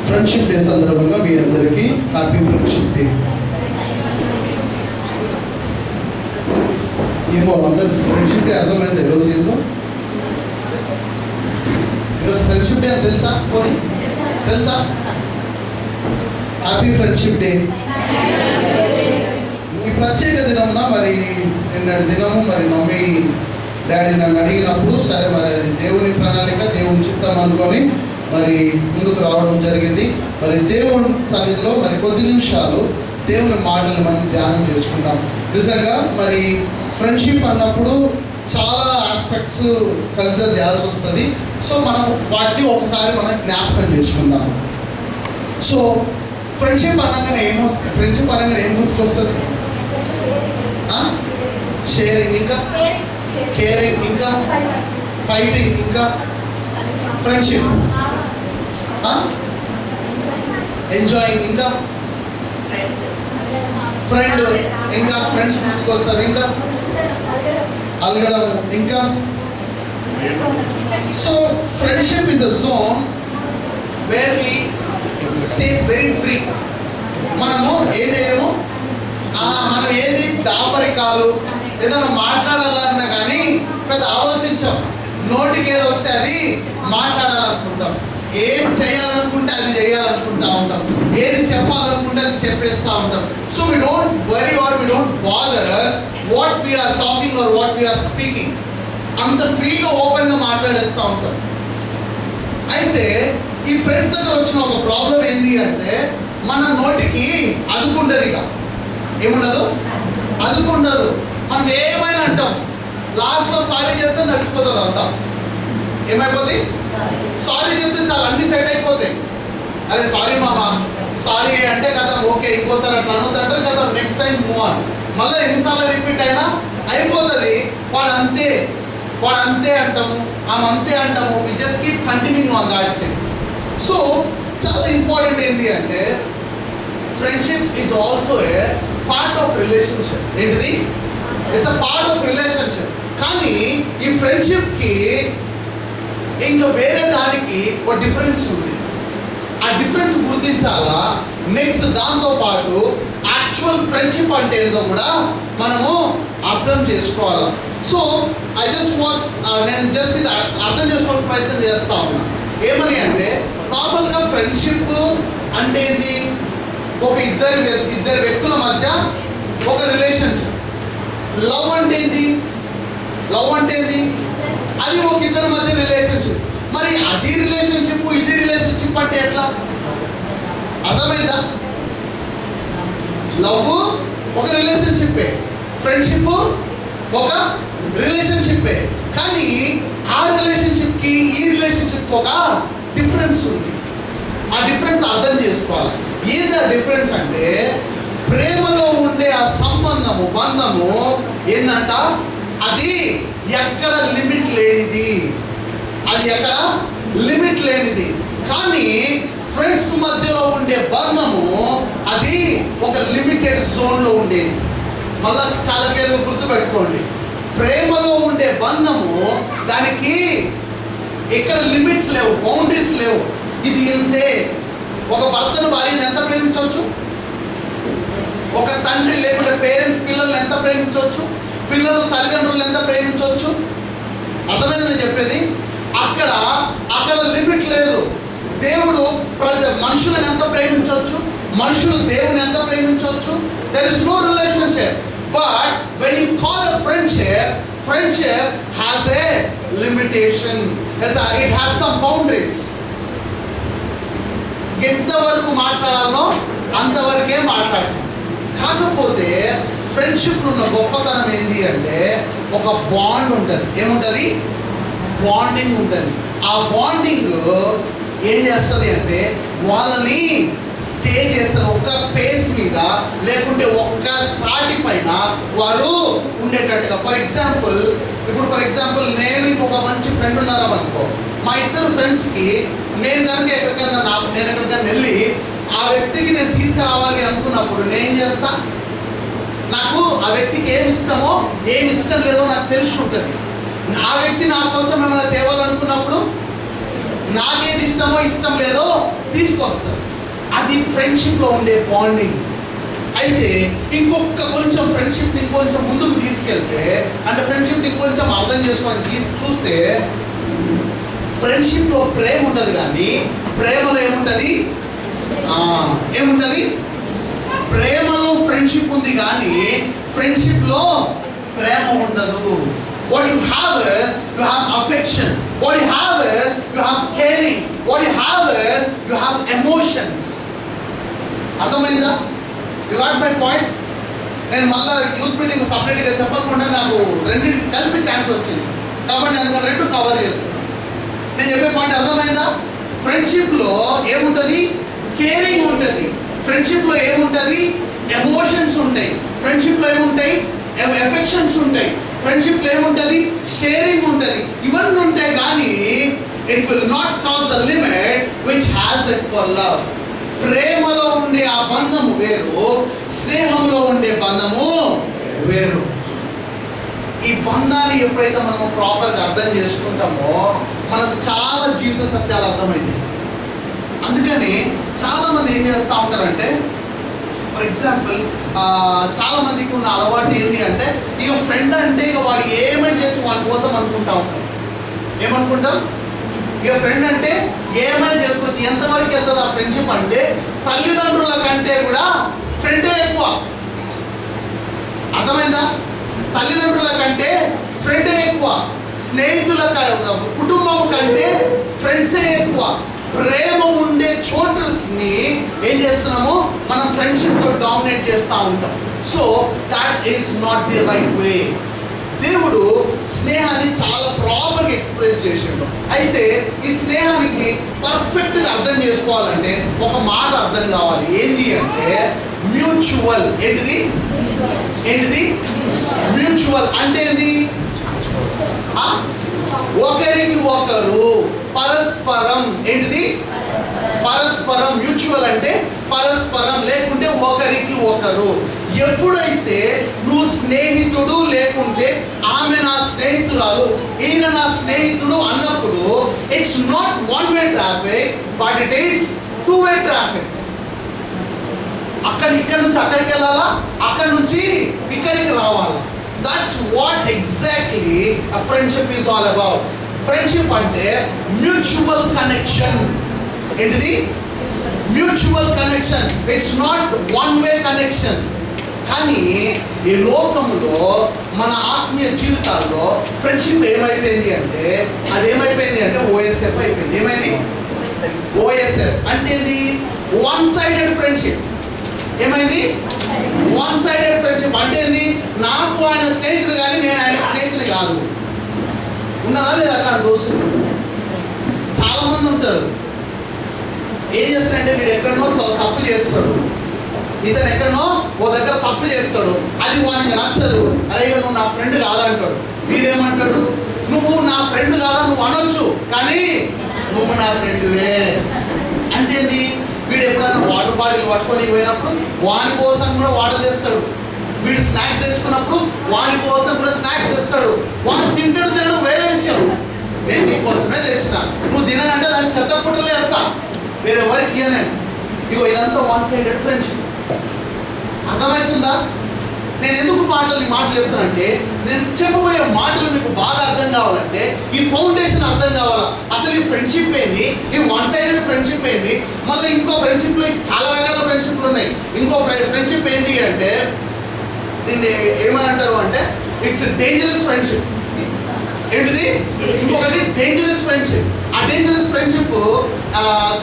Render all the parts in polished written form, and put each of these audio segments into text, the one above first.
Friendship day సందర్భంగా మీ అందరికీ happy friendship day. ఏమో అందరు ఫ్రెండ్షిప్ డే అర్థమైంది ఈరోజు ఏందో? ఈరోజు ఫ్రెండ్షిప్ డే అని తెలుసా? పోనీ తెలుసా? Happy friendship day. ఈ ప్రత్యేక దినంలో మరి నిన్నటి దినము మరి మమ్మీ డాడీ నన్ను అడిగినప్పుడు సరే మరి దేవుని ప్రణాళిక దేవుని చిత్తం అనుకొని మరి ముందుకు రావడం జరిగింది. మరి దేవుని సన్నిధిలో మరి కొద్ది నిమిషాలు దేవుని మాటలు మనం ధ్యానం చేసుకుంటాం. నిజంగా మరి ఫ్రెండ్షిప్ అన్నప్పుడు చాలా ఆస్పెక్ట్స్ కన్సిడర్ చేయాల్సి వస్తుంది. సో మనం వాటిని ఒకసారి మనం జ్ఞాపకం చేసుకుందాం. సో ఫ్రెండ్షిప్ అనగానే ఏం గుర్తుకొస్తుంది? షేరింగ్, ఇంకా కేరింగ్, ఇంకా ఫైటింగ్, ఇంకా ఫ్రెండ్షిప్, ఎంజాయింగ్, ఇంకా ఫ్రెండ్, ఇంకా ఫ్రెండ్స్ గుర్తుకొస్తారు, ఇంకా అలగడం, ఇంకా. So friendship is a zone where we stay very free. మనము ఏదేమో మనం ఏది దాపరికాలు ఏదైనా మాట్లాడాలన్నా కానీ పెద్ద ఆలోచించాం. నోటికి ఏదో వస్తే అది మాట్లాడాలనుకుంటాం, ఏం చేయాలనుకుంటే అది చేయాలనుకుంటా ఉంటాం, ఏది చెప్పాలనుకుంటే అది చెప్పేస్తూ ఉంటాం. So we don't worry or we don't bother what we're talking or what we're speaking. అంత ఫ్రీగా ఓపెన్గా మాట్లాడేస్తూ ఉంటాం. అయితే ఈ ఫ్రెండ్స్ దగ్గర వచ్చిన ఒక ప్రాబ్లం ఏంటి అంటే మన నోటికి అదుకుండదు. ఇక ఏముండదు, అదుకుండదు. మనం ఏమైనా అంటాం, లాస్ట్లో సారీ చెప్తే నడిచిపోతుంది. అంతా ఏమైపోతుంది? సారీ చెప్తే చాలా అన్ని సెట్ అయిపోతాయి. అరే సారీ మామ, సారీ అంటే కదా ఓకే, ఇంకోసారి అట్లా అనొద్దంటారు కదా, నెక్స్ట్ టైం మూవ్ ఆన్. మళ్ళీ ఎన్నిసార్లు రిపీట్ అయినా అయిపోతుంది. వాడు అంతే అంటాము, ఆమె అంతే అంటాము. We just keep continuing on that thing. So చాలా ఇంపార్టెంట్ ఏంటి అంటే friendship is also a part of relationship. ఏంటిది? It's a part of relationship. కానీ ఈ ఫ్రెండ్షిప్కి ఇంకా వేరే దానికి ఒక డిఫరెన్స్ ఉంది. ఆ డిఫరెన్స్ గుర్తించాలా. నెక్స్ట్ దాంతోపాటు యాక్చువల్ ఫ్రెండ్షిప్ అంటే ఏందో కూడా మనము అర్థం చేసుకోవాలా. సో నేను జస్ట్ ఇది అర్థం చేసుకోవడానికి ప్రయత్నం చేస్తా ఉన్నా. ఏమని అంటే నార్మల్గా ఫ్రెండ్షిప్ అంటే ఏంది? ఒక ఇద్దరు వ్యక్తుల మధ్య ఒక రిలేషన్షిప్. లవ్ అంటే ఏంది? అది ఒక ఇద్దరి మధ్య రిలేషన్షిప్. మరి అది రిలేషన్షిప్, ఇది రిలేషన్షిప్ అంటే ఎట్లా? అర్థమైందా? లవ్ ఒక రిలేషన్షిప్పే, ఫ్రెండ్షిప్ ఒక రిలేషన్షిప్పే. కానీ ఆ రిలేషన్షిప్కి ఈ రిలేషన్షిప్ ఒక డిఫరెన్స్ ఉంది. ఆ డిఫరెన్స్ అర్థం చేసుకోవాలి. ఏది ఆ డిఫరెన్స్ అంటే ప్రేమలో ఉండే ఆ బంధము ఏంటంట, అది ఎక్కడ లిమిట్ లేనిది. కానీ ఫ్రెండ్స్ మధ్యలో ఉండే బంధము అది ఒక లిమిటెడ్ జోన్లో ఉండేది. మళ్ళా చాలా క్లియర్గా గుర్తుపెట్టుకోండి. ప్రేమలో ఉండే బంధము దానికి ఎక్కడ లిమిట్స్ లేవు, బౌండరీస్ లేవు. ఇది ఇంతే. ఒక భర్తను భార్యను ఎంత ప్రేమించవచ్చు, ఒక తండ్రి లేకుంటే పేరెంట్స్ పిల్లల్ని ఎంత ప్రేమించవచ్చు, పిల్లలు తల్లిదండ్రులను ఎంత ప్రేమించవచ్చు. అర్థమైంది నేను చెప్పేది? అక్కడ లిమిట్ లేదు. దేవుడు మనుషులను ఎంత ప్రేమించవచ్చు, మనుషులు దేవుని ఎంత ప్రేమించవచ్చు. There is no relationship. But when you call a friendship has a limitation. It has some boundaries. ఎంతవరకు మాట్లాడాలో అంతవరకే మాట్లాడతాం. కాకపోతే ఫ్రెండ్షిప్లో ఉన్న గొప్పతనం ఏంటి అంటే ఒక బాండ్ ఉంటుంది. ఏముంటుంది? బాండింగ్ ఉంటుంది. ఆ బాండింగ్ ఏం చేస్తుంది అంటే వాళ్ళని స్టే చేస్తుంది ఒక్క పేస్ మీద, లేకుంటే ఒక్క తాటి పైన వారు ఉండేటట్టుగా. ఫర్ ఎగ్జాంపుల్ నేను ఇంకొక మంచి ఫ్రెండ్ ఉన్నారనుకో, మా ఇద్దరు ఫ్రెండ్స్కి నేను కనుక ఎక్కడికైనా వెళ్ళి ఆ వ్యక్తికి నేను తీసుకురావాలి అనుకున్నప్పుడు నేను చేస్తా. నాకు ఆ వ్యక్తికి ఏమి ఇష్టమో ఏమి ఇష్టం లేదో నాకు తెలిసి ఉంటుంది. ఆ వ్యక్తి నా కోసం ఏమైనా తేవాలనుకున్నప్పుడు నాకేది ఇష్టమో ఇష్టం లేదో తీసుకొస్తారు. అది ఫ్రెండ్షిప్లో ఉండే బాండింగ్. అయితే ఇంకొక కొంచెం ఫ్రెండ్షిప్ని ఇంకొంచెం ముందుకు తీసుకెళ్తే, అంటే ఫ్రెండ్షిప్ని ఇంకొంచెం అర్థం చేసుకొని చూస్తే, ఫ్రెండ్షిప్లో ప్రేమ ఉండదు, కానీ ప్రేమలో ఏముంటుంది? ఏముంటుంది? ప్రేమలో ఫ్రెండ్షిప్ ఉంది, కానీ ఫ్రెండ్షిప్లో ప్రేమ ఉండదు. What you have is you have affection. What you have is you have caring. What you have is you have emotions. అర్థమైందా? You got my point? నేను మళ్ళీ యూత్ మీటింగ్ సపరేట్గా చెప్పకుండా నాకు రెండింటికి కలిపి ఛాన్స్ వచ్చింది, కాబట్టి నేను రెండు కవర్ చేస్తున్నాను. నేను చెప్పే పాయింట్ అర్థమైందా? ఫ్రెండ్షిప్లో ఏముంటుంది? కేరింగ్ ఉంటుంది. ఫ్రెండ్షిప్లో ఏముంటుంది? ఎమోషన్స్ ఉంటాయి. ఫ్రెండ్షిప్లో ఏముంటాయి? ఎఫెక్షన్స్ ఉంటాయి. ఫ్రెండ్షిప్లో ఏముంటుంది? షేరింగ్ ఉంటుంది. ఇవన్నీ ఉంటాయి, కానీ it will not cross the limit which has it for love. ప్రేమలో ఉండే ఆ బంధము వేరు, స్నేహంలో ఉండే బంధము వేరు. ఈ బంధాన్ని ఎప్పుడైతే మనము ప్రాపర్గా అర్థం చేసుకుంటామో మనకు చాలా జీవిత సత్యాలు అర్థమవుతాయి. అందుకని చాలామంది ఏం చేస్తూ ఉంటారంటే, ఫర్ ఎగ్జాంపుల్ చాలా మందికి ఉన్న అలవాటు ఏంటి అంటే, ఇక ఫ్రెండ్ అంటే ఇక వాడు ఏమైనా చేయొచ్చు వాడి కోసం అనుకుంటా ఉంటాం. ఏమనుకుంటాం? ఇక ఫ్రెండ్ అంటే ఏమైనా చేసుకోవచ్చు. ఎంతవరకు వెళ్తుంది ఆ ఫ్రెండ్షిప్ అంటే, తల్లిదండ్రుల కంటే కూడా ఫ్రెండే ఎక్కువ. అర్థమైందా? తల్లిదండ్రుల కంటే ఫ్రెండే ఎక్కువ. స్నేహితుల కుటుంబం కంటే ఫ్రెండ్సే ఎక్కువ. ప్రేమ ఉండే చోటుని ఏం చేస్తున్నాము? మనం ఫ్రెండ్షిప్తో డామినేట్ చేస్తూ ఉంటాం. So that is not the right way. దేవుడు స్నేహాన్ని చాలా ప్రాపర్గా ఎక్స్ప్రెస్ చేసిండు. అయితే ఈ స్నేహానికి పర్ఫెక్ట్గా అర్థం చేసుకోవాలంటే ఒక మాట అర్థం కావాలి. ఏంటి అంటే మ్యూచువల్. ఏంటిది? మ్యూచువల్ అంటే ఏంది? ఒకరికి ఒకరు, పరస్పరం. ఏంటిది? పరస్పరం. మ్యూచువల్ అంటే పరస్పరం, లేకుంటే ఒకరికి ఒకరు. ఎప్పుడైతే నువ్వు స్నేహితుడు లేకుంటే ఆమె నా స్నేహితురాలు, ఈయన నా స్నేహితుడు అన్నప్పుడు it's not one way traffic, but it is two way traffic. ఇక్కడ నుంచి అక్కడికి వెళ్ళాలా, అక్కడి నుంచి ఇక్కడికి రావాలా. That's what exactly a friendship is all about. Friendship అంటే మ్యూచువల్ కనెక్షన్. ఏంటిది? Mutual connection. It's not one way connection. కానీ ఈ లోకంలో మన ఆత్మీయ జీవితాల్లో ఫ్రెండ్షిప్ ఏమైపోయింది అంటే, అదేమైపోయింది అంటే ఓఎస్ఎఫ్ అయిపోయింది. ఏమైంది? ఓఎస్ఎఫ్ అంటే ఇది వన్ సైడెడ్ ఫ్రెండ్షిప్. ఏమైంది? వన్ సైడెడ్ ఫ్రెండ్షిప్ అంటే ఏంది? నాకు ఆయన స్నేహితుడు కానీ నేను ఆయన స్నేహితుడు కాదు. ఉన్నారా లేదా? అక్కడ దోస్తులు చాలా మంది ఉంటారు. ఏం చేస్తాడంటే, వీడు ఎక్కడనో తప్పు చేస్తాడు, ఇతను ఎక్కడనో ఓ దగ్గర తప్పు చేస్తాడు, అది వానికి నచ్చదు. అరే నువ్వు నా ఫ్రెండ్ కాదంటాడు. వీడేమంటాడు? నువ్వు నా ఫ్రెండ్ కాదా నువ్వు అనొచ్చు, కానీ నువ్వు నా ఫ్రెండ్వే. అంతేంది? వీడు ఎప్పుడైనా వాటర్ బాటిల్ పట్టుకొని పోయినప్పుడు వాని కోసం కూడా వాటర్ తెస్తాడు. వీడు స్నాక్స్ తెచ్చుకున్నప్పుడు వాని కోసం కూడా స్నాక్స్ తెస్తాడు. వాడు తింటాడు తినడం వేరే విషయం. నేను నీ కోసమే తెచ్చిన, నువ్వు తిననంటే దాన్ని చెత్త పుట్టలు వేస్తా, వేరే ఎవరికి ఇయ్యనండి. ఇగో ఇదంతా వన్ సైడెడ్ ఫ్రెండ్షిప్. అర్థమవుతుందా? నేను ఎందుకు మాటలు చెప్తానంటే, నేను చెప్పబోయే మాటలు మీకు బాగా అర్థం కావాలంటే ఈ ఫౌండేషన్ అర్థం కావాలా. అసలు ఈ ఫ్రెండ్షిప్ ఏంది, ఈ వన్ సైడెడ్ ఫ్రెండ్షిప్ ఏంది, మళ్ళీ ఇంకో ఫ్రెండ్షిప్లో చాలా రకాల ఫ్రెండ్షిప్లు ఉన్నాయి. ఇంకో ఫ్రెండ్షిప్ ఏంటి అంటే, దీన్ని ఏమని అంటారు అంటే ఇట్స్ డేంజరస్ ఫ్రెండ్షిప్. ఏంటిది? ఇంకొకటి డేంజరస్ ఫ్రెండ్షిప్. ఆ డేంజరస్ ఫ్రెండ్షిప్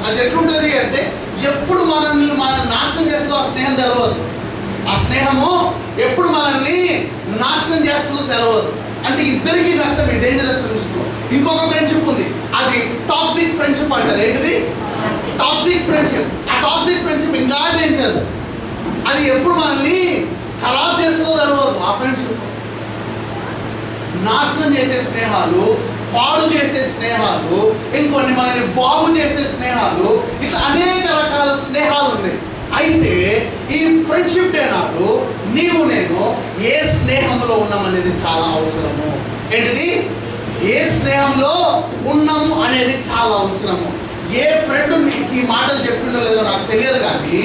అది ఎట్లుంటుంది అంటే, ఎప్పుడు మనల్ని నాశనం చేస్తుందో ఆ స్నేహం తెలవదు. ఆ స్నేహము ఎప్పుడు మనల్ని నాశనం చేస్తుందో తెలవదు. అంటే ఇద్దరికి నష్టం ఈ డేంజరస్ ఫ్రెండ్షిప్ లో. ఇంకొక ఫ్రెండ్షిప్ ఉంది, అది టాక్సిక్ ఫ్రెండ్షిప్ అంటారు. ఏంటిది? Toxic friendship. ఆ టాక్సిక్ ఫ్రెండ్షిప్ ఇంకా డేంజర్. అది ఎప్పుడు మనల్ని ఖరాబ్ చేస్తుందో తెలవదు. ఆ ఫ్రెండ్షిప్ నాశనం చేసే స్నేహాలు, పాడు చేసే స్నేహాలు, ఇంకొన్ని మనల్ని బాగు చేసే స్నేహాలు, ఇట్లా అనేక రకాల స్నేహాలు ఉన్నాయి. అయితే ఈ ఫ్రెండ్షిప్ డే నాడు నీవు నేను ఏ స్నేహంలో ఉన్నామనేది చాలా అవసరము. ఏంటిది? ఏ స్నేహంలో ఉన్నాము అనేది చాలా అవసరము. ఏ ఫ్రెండ్ నీకు ఈ మాటలు చెప్పిండో లేదో నాకు తెలియదు, కానీ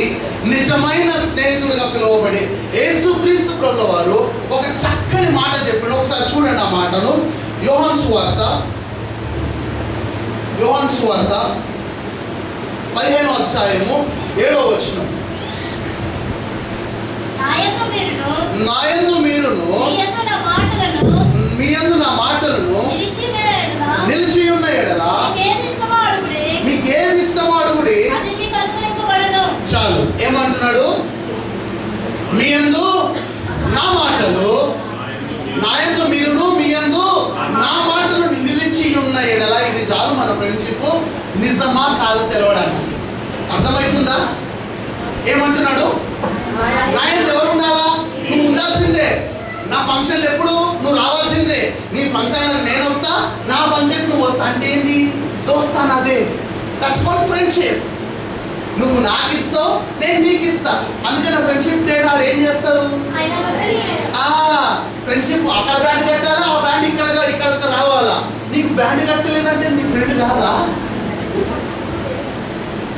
నిజమైన స్నేహితుడిగా పిలువబడి యేసుక్రీస్తు ప్రభువు వారు ఒక చక్కని మాట చెప్పిండు. ఒకసారి చూడండి ఆ మాటను. యోహాను సువార్త 15వ అధ్యాయము 7వ వచనం. నాయందు మీరును మీ యందు నా మాటలను నిలిచి ఉన్న ఎడల మీకేది ఇష్టమో అడుగుడి. చాలు. ఏమంటున్నాడు? మీ యందు నా మాటలు, నా యందు మీరును మీ యందు నా మాటలు నిలిచి ఉన్న ఎడల, ఇది చాలు మన ఫ్రెండ్షిప్ నిజమా కాదో తెలవడానికి. అర్థమవుతుందా? ఏమంటున్నాడు? నా యందు ఎవరు ఉండాలా? నువ్వు ఉండాల్సిందే. నా ఫంక్షన్లు ఎప్పుడు నువ్వు రావాల్సిందే. నీ ఫంక్షన్ నేను వస్తా, నా ఫంక్షన్ నువ్వు వస్తా. అంటే ఏంది? దోస్తాను. అదే దట్స్ కాల్డ్ ఫ్రెండ్షిప్. నువ్వు నాకు ఇస్తావు, నేను నీకు ఇస్తా. అందుకే నా ఫ్రెండ్షిప్ డే ఆడు ఏం చేస్తారు? ఫ్రెండ్షిప్ అక్కడ బ్యాండ్ కట్టాలా, ఆ బ్యాండ్ ఇక్కడ రావాలా. నీకు బ్యాండ్ కట్టలేదంటే నీ ఫ్రెండ్ కాదా?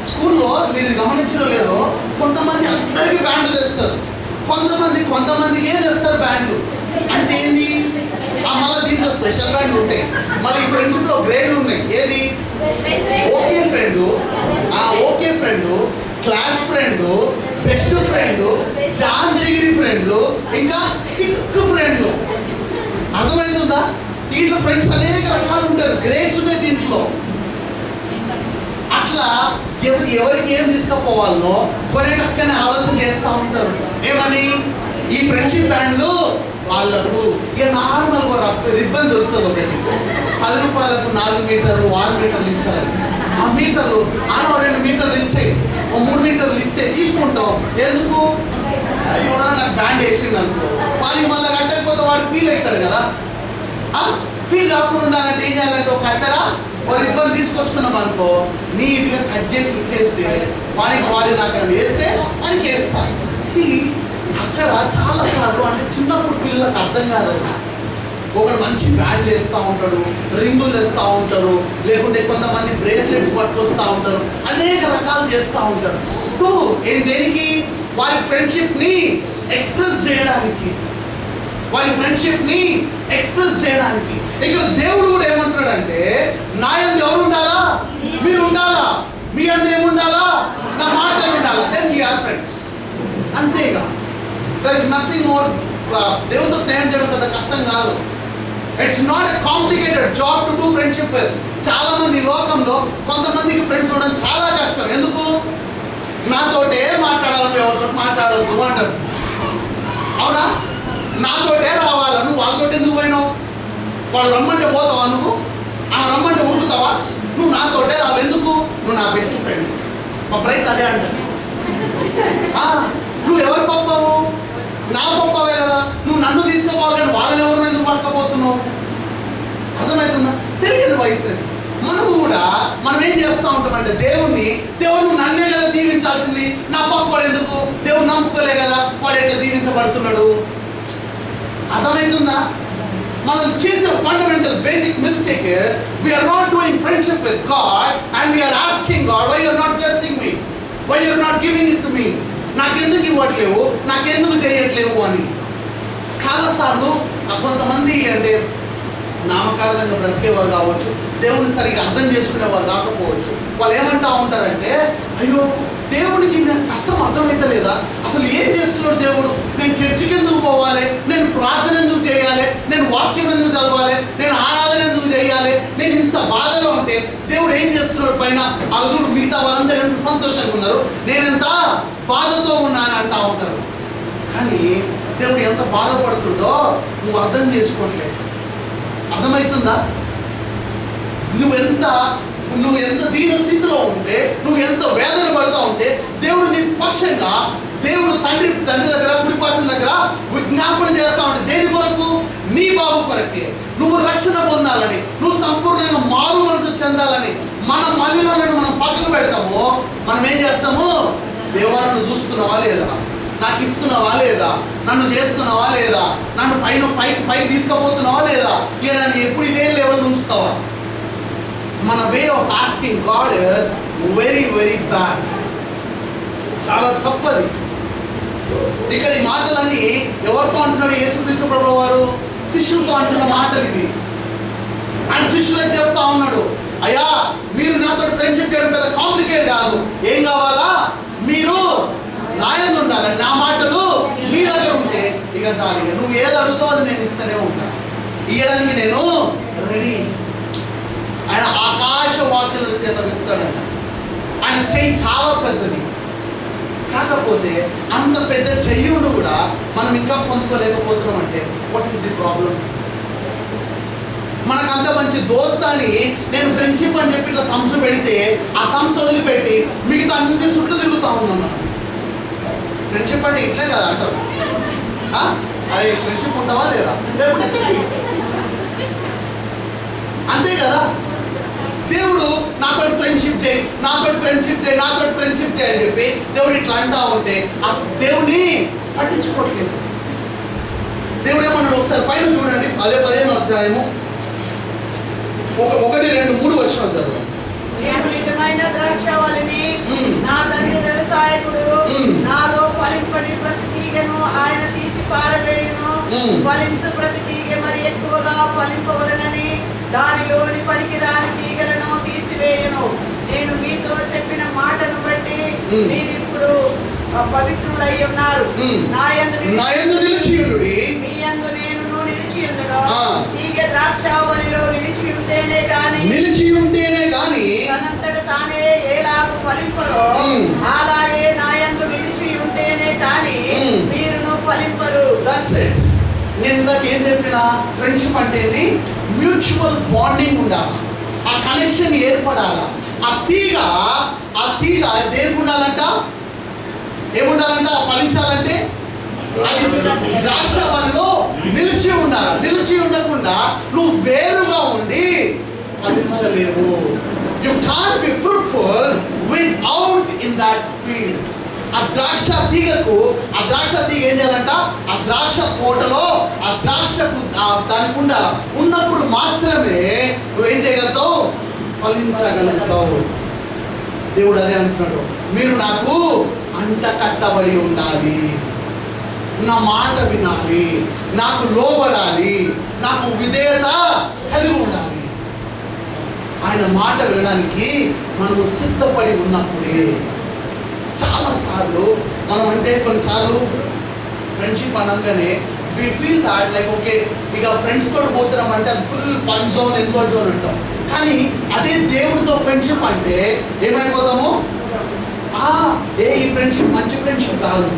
స్కూల్లో మీరు గమనించడం లేదో, కొంతమంది అందరికీ బ్యాండ్ తెస్తారు, కొంతమందికి తెస్తారు బ్యాండ్లు. అంటే ఏంది? మళ్ళీ దీంట్లో స్పెషల్ బ్యాండ్లు ఉంటాయి. మళ్ళీ ఈ ఫ్రెండ్షిప్లో గ్రేడ్లు ఉన్నాయి. ఏది? Okay friend, class friend, best friend, జాన్ జిగిరి ఫ్రెండ్లు, ఇంకా థిక్ ఫ్రెండ్లు. అర్థమవుతుందా? దీంట్లో ఫ్రెండ్స్ అనేక రకాలు ఉంటారు, గ్రేడ్స్ ఉన్నాయి దీంట్లో. అట్లా ఎవరికి ఏం తీసుకుపోవాలనో కొనేటక్కనే ఆలోచన చేస్తూ ఉంటారు. ఏమని? ఈ ఫ్రెండ్షిప్ బ్యాండ్లు వాళ్ళకు ఇక నార్మల్గా రిబ్బన్ దొరుకుతుంది ఒకటి, 10 రూపాయలకు 4 మీటర్లు 6 మీటర్లు ఇస్తారు. ఆ మీటర్లు 2 మీటర్లు ఇచ్చాయి, 3 మీటర్లు ఇచ్చే తీసుకుంటాం. ఎందుకు? ఎవడన్నా నాకు బ్యాండ్ వేసిండు అనుకో, వాడికి మళ్ళీ కట్టకపోతే వాడు ఫీల్ అవుతాడు కదా. ఫీల్ కాకుండా ఉండాలంటే ఏం చేయాలంటే ఒక కత్తెర, ఒక రిబ్బన్ తీసుకొచ్చుకున్నాం అనుకో, నీట్గా కట్ చేసి ఇచ్చేస్తే వాడికి నాకు వేస్తే వాడికి వేస్తా. అక్కడ చాలాసార్లు అంటే చిన్నప్పుడు పిల్లలకు అర్థం కాదు. ఒకడు మంచి బ్యాండ్ చేస్తూ ఉంటాడు, రింగులు తెస్తూ ఉంటారు, లేకుంటే కొంతమంది బ్రేస్లెట్స్ పట్టుకొస్తూ ఉంటారు, అనేక రకాలు చేస్తూ ఉంటారు. దేనికి? వారి ఫ్రెండ్షిప్ని ఎక్స్ప్రెస్ చేయడానికి. ఇక్కడ దేవుడు కూడా ఏమంటాడంటే, నా యందు ఎవరు ఉండాలా? మీరు ఉండాలా. మీ యందు ఏముండాలా? నా మాటలు ఉండాలా. Then we are friends. అంతేగా. There is nothing more. దేవునితో స్నేహం చేయడం పెద్ద కష్టం కాదు. It's not a complicated job to do friendship with. చాలా మంది లోకంలో కొంతమందికి ఫ్రెండ్స్ ఉండడం చాలా కష్టం. ఎందుకు? నాతోటే మాట్లాడాలని, ఎవరితో మాట్లాడవద్దు అంటారు. అవునా? నాతోటే రావాలా, నువ్వు వాళ్ళతోటి ఎందుకు పోయినావు? వాళ్ళు రమ్మంటే పోతావా? నువ్వు రమ్మంటే ఉరుకుతావా? నువ్వు నాతోటే రావు. ఎందుకు? నువ్వు నా బెస్ట్ ఫ్రెండ్. మా బ్రైట్ అదే అంటారు. నువ్వు ఎవరు పంపావు? నా పంపవే కదా. నువ్వు నన్ను తీసుకుపోవాలి, కానీ వాళ్ళని ఎవరు ఎందుకు పట్టుకపోతున్నావు? అర్థమవుతుందా? తెలియని వయసు. మనం ఏం చేస్తూ ఉంటామంటే, దేవుడు నన్నే కదా దీవించాల్సింది, నా పక్కోడు ఎందుకు? దేవుడు నమ్ముకోలే కదా, వాడు ఎట్లా దీవించబడుతున్నాడు? అర్థమవుతుందా? మనం చేసే fundamental basic mistake is we are not doing friendship with God and we are asking God, why you are not blessing me, why you are not giving it to me, నాకెందుకు ఇవ్వట్లేవు, నాకెందుకు చేయట్లేవు అని. చాలాసార్లు కొంతమంది అంటే నామకార్థంగా బ్రతికేవారు కావచ్చు, దేవుని సరిగ్గా అర్థం చేసుకునేవారు కాకపోవచ్చు. వాళ్ళు ఏమంటా ఉంటారంటే, అయ్యో దేవుడికి నాకు కష్టం అర్థమవుతలేదా, అసలు ఏం చేస్తున్నాడు దేవుడు, నేను చర్చికి ఎందుకు పోవాలి, నేను ప్రార్థన ఎందుకు చేయాలి, నేను వాక్యం ఎందుకు చదవాలి, నేను ఆరాధన ఎందుకు చేయాలి, నేను ఇంత బాధలో ఉంటే దేవుడు ఏం చేస్తున్నాడు పైన, అదుడు మిగతా వాళ్ళందరూ ఎంత సంతోషంగా ఉన్నారు, నేను ఎంత బాధతో ఉన్నాను అంటా ఉంటారు. కానీ దేవుడు ఎంత బాధపడుతుందో నువ్వు అర్థం చేసుకోవట్లేదు. అర్థమవుతుందా? నువ్వు ఎంత దీన స్థితిలో ఉంటే, నువ్వు ఎంత వేదన పడుతూ ఉంటే, దేవుడు నీ పక్షంగా, దేవుడు తండ్రి దగ్గర కుడిపక్షం దగ్గర విజ్ఞాపన చేస్తూ ఉంటే, దేని కొరకు? నీ బాబు కొరకే. నువ్వు రక్షణ పొందాలని, నువ్వు సంపూర్ణంగా మారు మనసు చెందాలని. మన మళ్ళీ మనం పక్కకు పెడతాము. మనం ఏం చేస్తాము? దేవాలను చూస్తున్నావా లేదా? నాకు ఇస్తున్నావా లేదా, నన్ను చేస్తున్నావా లేదా, నన్ను పైకి తీసుకుపోతున్నావా లేదా, ఇక నన్ను ఎప్పుడు ఇదే లెవెల్ ఉంచుతావా. మన way of asking God is very very bad, చాలా తప్పది. ఇక్కడ ఈ మాటలన్నీ ఎవరితో అంటున్నాడు యేసుక్రీస్తు ప్రభువు వారు? శిష్యులతో అంటున్న మాటలు ఇవి. ఆయన శిష్యులకు చెప్తా ఉన్నాడు, అయ్యా మీరు నాతో ఫ్రెండ్షిప్ చేయడం పెద్ద కాంప్లికేట్ కాదు, ఏం కావాలా, మీరు నాయందు ఉండాలి, నా మాటలు మీ దగ్గర ఉంటే ఇక చాలు, ఇక నువ్వు ఏది అడుగుతావు అది నేను ఇస్తూనే ఉంటాను, ఇవ్వడానికి నేను రెడీ. ఆయన ఆకాశ వాక్యుల చేత వెళ్తాడంట. ఆయన చెయ్యి చాలా పెద్దది, కాకపోతే అంత పెద్ద చెయ్యుండు కూడా మనం ఇంకా పొందుకోలేకపోతున్నాం అంటే వాట్ ఈస్ ది ప్రాబ్లం? మనకు అంత మంచి దోస్తాని నేను ఫ్రెండ్షిప్ అని చెప్పి ఇట్లా థమ్స్ పెడితే ఆ థమ్స్ వదిలిపెట్టి మిగతా అన్ని చుట్టూ తిరుగుతూ ఉన్నాం మనం. ఫ్రెండ్షిప్ అంటే ఇట్లే కదా అంటారు. అరే ఫ్రెండ్షిప్ ఉంటావా లేదా, అంతే కదా. దేవుడు నాతో ఫ్రెండ్షిప్ చేయి, నాతో ఫ్రెండ్షిప్ చేయి, నాతో ఫ్రెండ్షిప్ చేయి అని చెప్పి దేవుడు ఇట్లా అంటా ఉంటే ఆ దేవుని పట్టించుకోవట్లేదు. దేవుడు ఏమన్నాడు ఒకసారి పైన చూడండి, అదే 15వ అధ్యాయము 1, 2, 3 వచనాలు చదవండి. నేను నిజమైన ద్రాక్షావల్లిని, నా తండ్రి వ్యవసాయకుడు, నాలో ఫలింపని ప్రతి తీగను ఆయన తీసి పారవేయును, ఫలించు ప్రతి తీగ మరి ఎక్కువగా ఫలింపవలనని దానిలోని పనికిరాని తీగలను తీసివేయను. నేను మీతో చెప్పిన మాటను బట్టి మీరిప్పుడు పవిత్రులై ఉన్నారు. నా యందు నిలిచియుండుడి, మీ యందు నేను నిలిచియుండును. తీగ ద్రాక్షావల్లిలో నిలిచి ఉంటేనే గాని తనంతట తానే ఎలాగూ ఫలింపరో అలాగే నా యందు నిలిచి ఉంటేనే కానీ మీరును ఫలింపరు. That's it. నేను ఇందాక ఏం చెప్పినా, ఫ్రెండ్షిప్ అంటే మ్యూచువల్ బాండింగ్ ఉండాలి, ఆ కనెక్షన్ ఏర్పడాలి. ఆ తీగ దేనికి ఉండాలంట, ఏముండాలంట, ఫలించాలంటే అది ద్రాక్షవల్లిలో నిలిచి ఉండాలి. నిలిచి ఉండకుండా నువ్వు వేరుగా ఉండి ఫలించలేవు. You can't be fruitful without in that field. ఆ ద్రాక్ష తీగకు, ఆ ద్రాక్ష తీగ ఏం చేయాలంట, ఆ ద్రాక్ష తోటలో ఆ ద్రాక్షకు దానికి ఉన్నప్పుడు మాత్రమే నువ్వేం చేయగలుగుతావు, ఫలించగలుగుతావు. దేవుడు అదే అంటున్నాడు, మీరు నాకు అంట కట్టబడి ఉండాలి, నా మాట వినాలి, నాకు లోబడాలి, నాకు విధేయత కలిగి ఉండాలి. ఆయన మాట వినడానికి మనము సిద్ధపడి ఉన్నప్పుడే. చాలాసార్లు మనం అంటే కొన్నిసార్లు ఫ్రెండ్షిప్ అనగానే we feel that like okay ఇక ఫ్రెండ్స్ తోటి పోతున్నాం అంటే అది full fun zone, enjoy zone అంటాం. కానీ అదే దేవుడితో ఫ్రెండ్షిప్ అంటే ఏమైపోతాము, ఈ ఫ్రెండ్షిప్ మంచి ఫ్రెండ్షిప్ కాదు.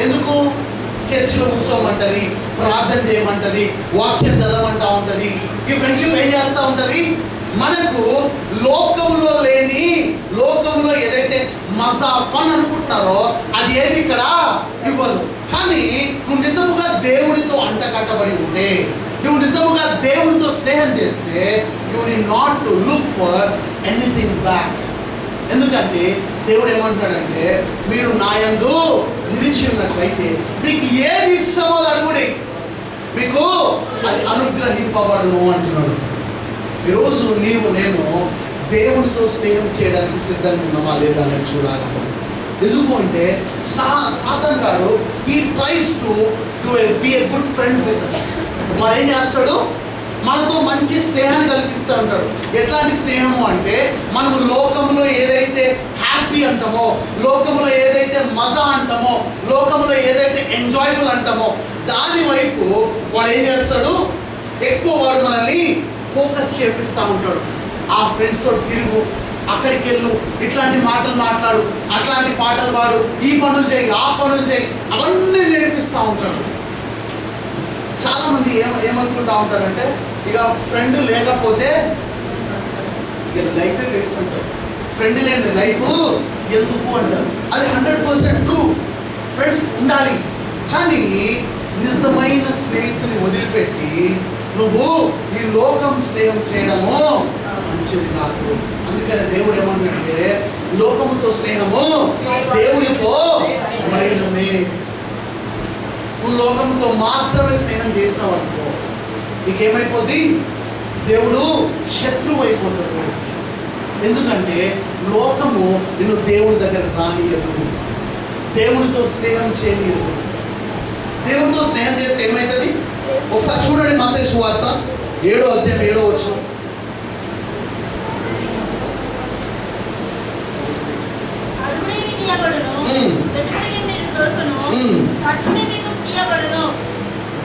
ఎందుకు? చర్చిలో కూర్చోమంటది, ప్రార్థన చేయమంటది, వాక్యం చదవమంటా ఉంటుంది. ఈ ఫ్రెండ్షిప్ ఏం చేస్తూ ఉంటుంది, మనకు లోకంలో ఏదైతే మజా ఫన్ అనుకుంటున్నారో అది ఏది ఇక్కడ ఇవ్వదు. కానీ నువ్వు నిజముగా దేవునితో అంట కట్టబడి ఉంటే, నువ్వు నిజముగా దేవునితో స్నేహం చేస్తే you need not to look for anything back. ఎందుకంటే దేవుడు ఏమంటాడంటే, మీరు నా యందు నిలిచి ఉన్నట్లయితే మీకు ఏది ఇష్టమో అడుగుడి, మీకు అది అనుగ్రహింపబడును అంటున్నాడు. ఈరోజు నేను దేవుడితో స్నేహం చేయడానికి సిద్ధంగా ఉన్నామా లేదా అని చూడాలి. ఎందుకు అంటే సాతాను గారు he tries to be a good friend with us. వాడు ఏం చేస్తాడు, మనతో మంచి స్నేహాన్ని కల్పిస్తూ ఉంటాడు. ఎట్లాంటి స్నేహము అంటే, మనము లోకంలో ఏదైతే హ్యాపీ అంటామో, లోకంలో ఏదైతే మజా అంటామో, లోకంలో ఏదైతే ఎంజాయబుల్ అంటామో దాని వైపు వాడు ఏం చేస్తాడు, ఎక్కువ వాడు మనల్ని ఫోకస్ చేపిస్తూ ఉంటాడు. ఆ ఫ్రెండ్స్తో తిరుగు, అక్కడికి వెళ్ళు, ఇట్లాంటి మాటలు మాట్లాడు, అట్లాంటి పాటలు పాడు, ఈ పనులు చేయి, ఆ పనులు చేయి, అవన్నీ నేర్పిస్తూ ఉంటాడు. చాలామంది ఏమనుకుంటా ఉంటారంటే, ఇక ఫ్రెండ్ లేకపోతే ఇక లైఫే వేస్ట్ అంటారు. ఫ్రెండ్ లేని లైఫ్ ఎందుకు అంటారు. అది 100% ట్రూ. ఫ్రెండ్స్ ఉండాలి, కానీ నిజమైన స్నేహితుని వదిలిపెట్టి నువ్వు ఈ లోకం స్నేహం చేయడము మంచిది కాదు. అందుకని దేవుడు ఏమన్నాడంటే, లోకముతో స్నేహము దేవునితో వైరమే. నువ్వు లోకముతో మాత్రమే స్నేహం చేసినావు అనుకో, నీకేమైపోద్ది? దేవుడు శత్రువు అయిపోతాడు. ఎందుకంటే లోకము నిన్ను దేవుని దగ్గర రానియదు, దేవునితో స్నేహం చేయనియదు. దేవునితో స్నేహం చేస్తే ఏమవుతుంది? ఒకసారి చూడండి మత్తయి సువార్త 7వ అధ్యాయం 7వ వచనం.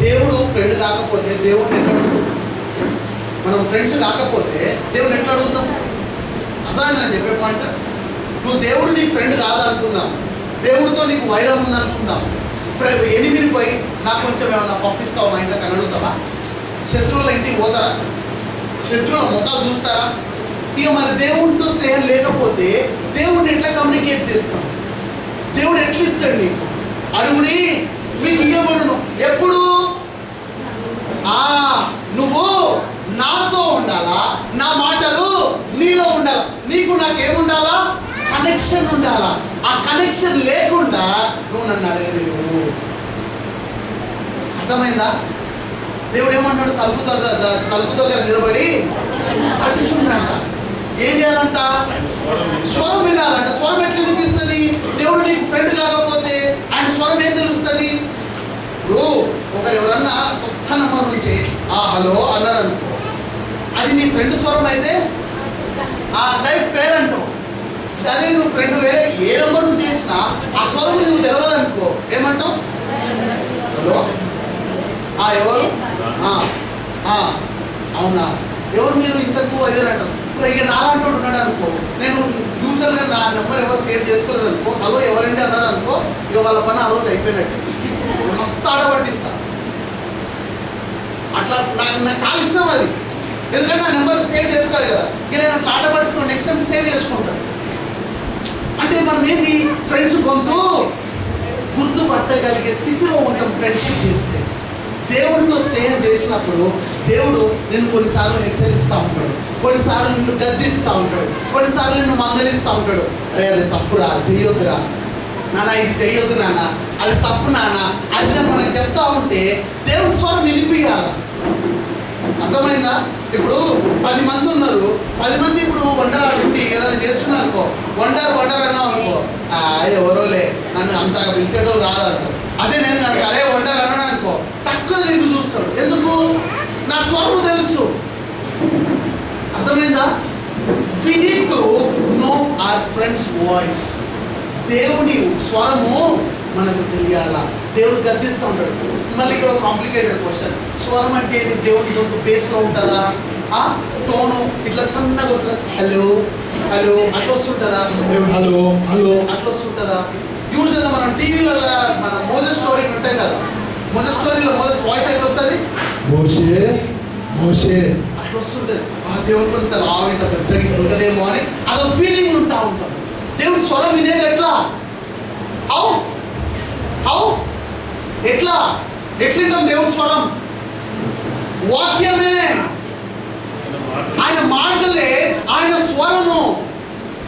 దేవుడు ఫ్రెండ్ కాకపోతే దేవుడిని ఎట్లా అడుగుతాం? మనం ఫ్రెండ్స్ కాకపోతే దేవుడిని ఎట్లా అడుగుతాం? అర్థమైంది నేను చెప్పే పాయింట్. నువ్వు దేవుడు నీ ఫ్రెండ్ కాదనుకుందాం, దేవుడితో నీకు వైరం ఉందనుకుందాం, ఎనిమిది పోయి నాకు కొంచెం ఏమన్నా పంపిస్తావు మా ఇంట్లోకి అని అడుగుతావా? శత్రువుల ఇంటికి పోతారా? శత్రువుల ముఖాలు చూస్తారా? ఇక మరి దేవుడితో స్నేహం లేకపోతే దేవుడిని ఎట్లా కమ్యూనికేట్ చేస్తాం? దేవుడు ఎట్లా ఇస్తాడు నీకు? అడుగుడి మీకు ఇవ్వబడును. ఎప్పుడు? నువ్వు నాతో ఉండాలా, నా మాటలు నీలో ఉండాలా. నీకు నాకేముండాలా? కనెక్షన్ ఉండాలా. ఆ కనెక్షన్ లేకుండా నువ్వు నన్ను అడగలేవు. అర్థమైందా? దేవుడు ఏమన్నాడు? తలుపు దగ్గర నిలబడి తట్టుచుండంట. ఏం చేయాలంట? స్వరం వినాలంట. స్వరం ఎట్లా వినిపిస్తుంది? దేవుడు నీకు ఫ్రెండ్ కాకపోతే ఆయన స్వరం ఏం తెలుస్తుంది? ఇప్పుడు ఒకరు ఎవరన్నా కొత్త నంబర్ నుంచి హలో అన్నారు అనుకో, అది నీ ఫ్రెండ్ స్వరం అయితే డైరెక్ట్ పేరు అంటావు. అదే నువ్వు ఫ్రెండ్ వేరే ఏ నంబర్ నుంచి చేసినా ఆ స్వరం నువ్వు తెలియదు అనుకో, ఏమంటావు? హలో ఎవరు? అవునా, ఎవరు మీరు? ఇంతకు అదేనంటారు. ఇప్పుడు ఇక నాలంటూ ఉన్నాడు అనుకో, నేను యూజువల్గా నా నెంబర్ ఎవరు సేవ్ చేసుకోలేదు అనుకో, హలో ఎవరండి అన్నారు అనుకో, ఇక వాళ్ళ పని ఆ రోజు అయిపోయినట్టు. మస్తు ఆడబట్టిస్తా. అట్లా నాకు చాలా ఇష్టం అది. ఎందుకంటే నా నెంబర్ సేవ్ చేసుకోవాలి కదా. ఇక నేను అట్లా ఆడబట్టించుకో, నెక్స్ట్ టైం సేవ్ చేసుకుంటాను. అంటే మనం ఏంటి? ఫ్రెండ్స్ గొంతు గుర్తుపట్టగలిగే స్థితిలో ఉంటాం ఫ్రెండ్షిప్ చేస్తే. దేవుడితో స్నేహం చేసినప్పుడు దేవుడు నిన్ను కొన్నిసార్లు హెచ్చరిస్తూ ఉంటాడు, కొన్నిసార్లు నిన్ను గద్దిస్తూ ఉంటాడు, కొన్నిసార్లు నిన్ను మందలిస్తూ ఉంటాడు. అరే అది తప్పురా, చెయ్యొద్దురా నాన్న, ఇది చెయ్యొద్దు నాన్న, అది తప్పు నాన్న, అది మనం చెప్తా ఉంటే దేవుడి స్వరం వినిపియాల. అర్థమైందా? ఇప్పుడు 10 మంది ఉన్నారు, 10 మంది ఇప్పుడు వండర్ ఉండి ఏదైనా చేస్తున్నారు అనుకో, వండర్ అన్నావు అనుకో, ఎవరోలే నన్ను అంతగా పిలిచేటో కాదనుకో. అదే నేను కనుక అరే వండర్ అన్నాను అనుకో, తక్కువ నీకు చూస్తాడు. ఎందుకు? నా స్వరము తెలుసు. అర్థమైందా? we need to know our friend's voice. దేవుని స్వరము మనకు తెలియాలా. దేవుడు గర్దిస్తూ ఉంటాడు. మళ్ళీ ఇక్కడ కాంప్లికేటెడ్ క్వశ్చన్, స్వరం అంటే ఇది దేవుని గొంతు బేస్లో ఉంటుందా? టోను ఇట్లా సన్నగా వస్తుందా? హలో హలో అట్లా వస్తుంటుందా? హలో హలో అట్లా వస్తుంటుందా? యూజువల్గా మనం టీవీలలో మన మోజెస్ స్టోరీ ఉంటాయి కదా, మోజెస్ స్టోరీలో మోజెస్ వాయిస్ ఎట్లా వస్తుంది? మోషే మోషే అట్లా వస్తుంటుంది. దేవుని కొంత ఇంత పెద్దగా ఉంటుందేమో అని అదొక ఫీలింగ్ ఉంటా ఉంటాం. దేవుని స్వరం వినేది ఎట్లా? ఎట్లుంటాం దేవుని స్వరం? వాక్యమే, ఆయన మాటలే ఆయన స్వరము.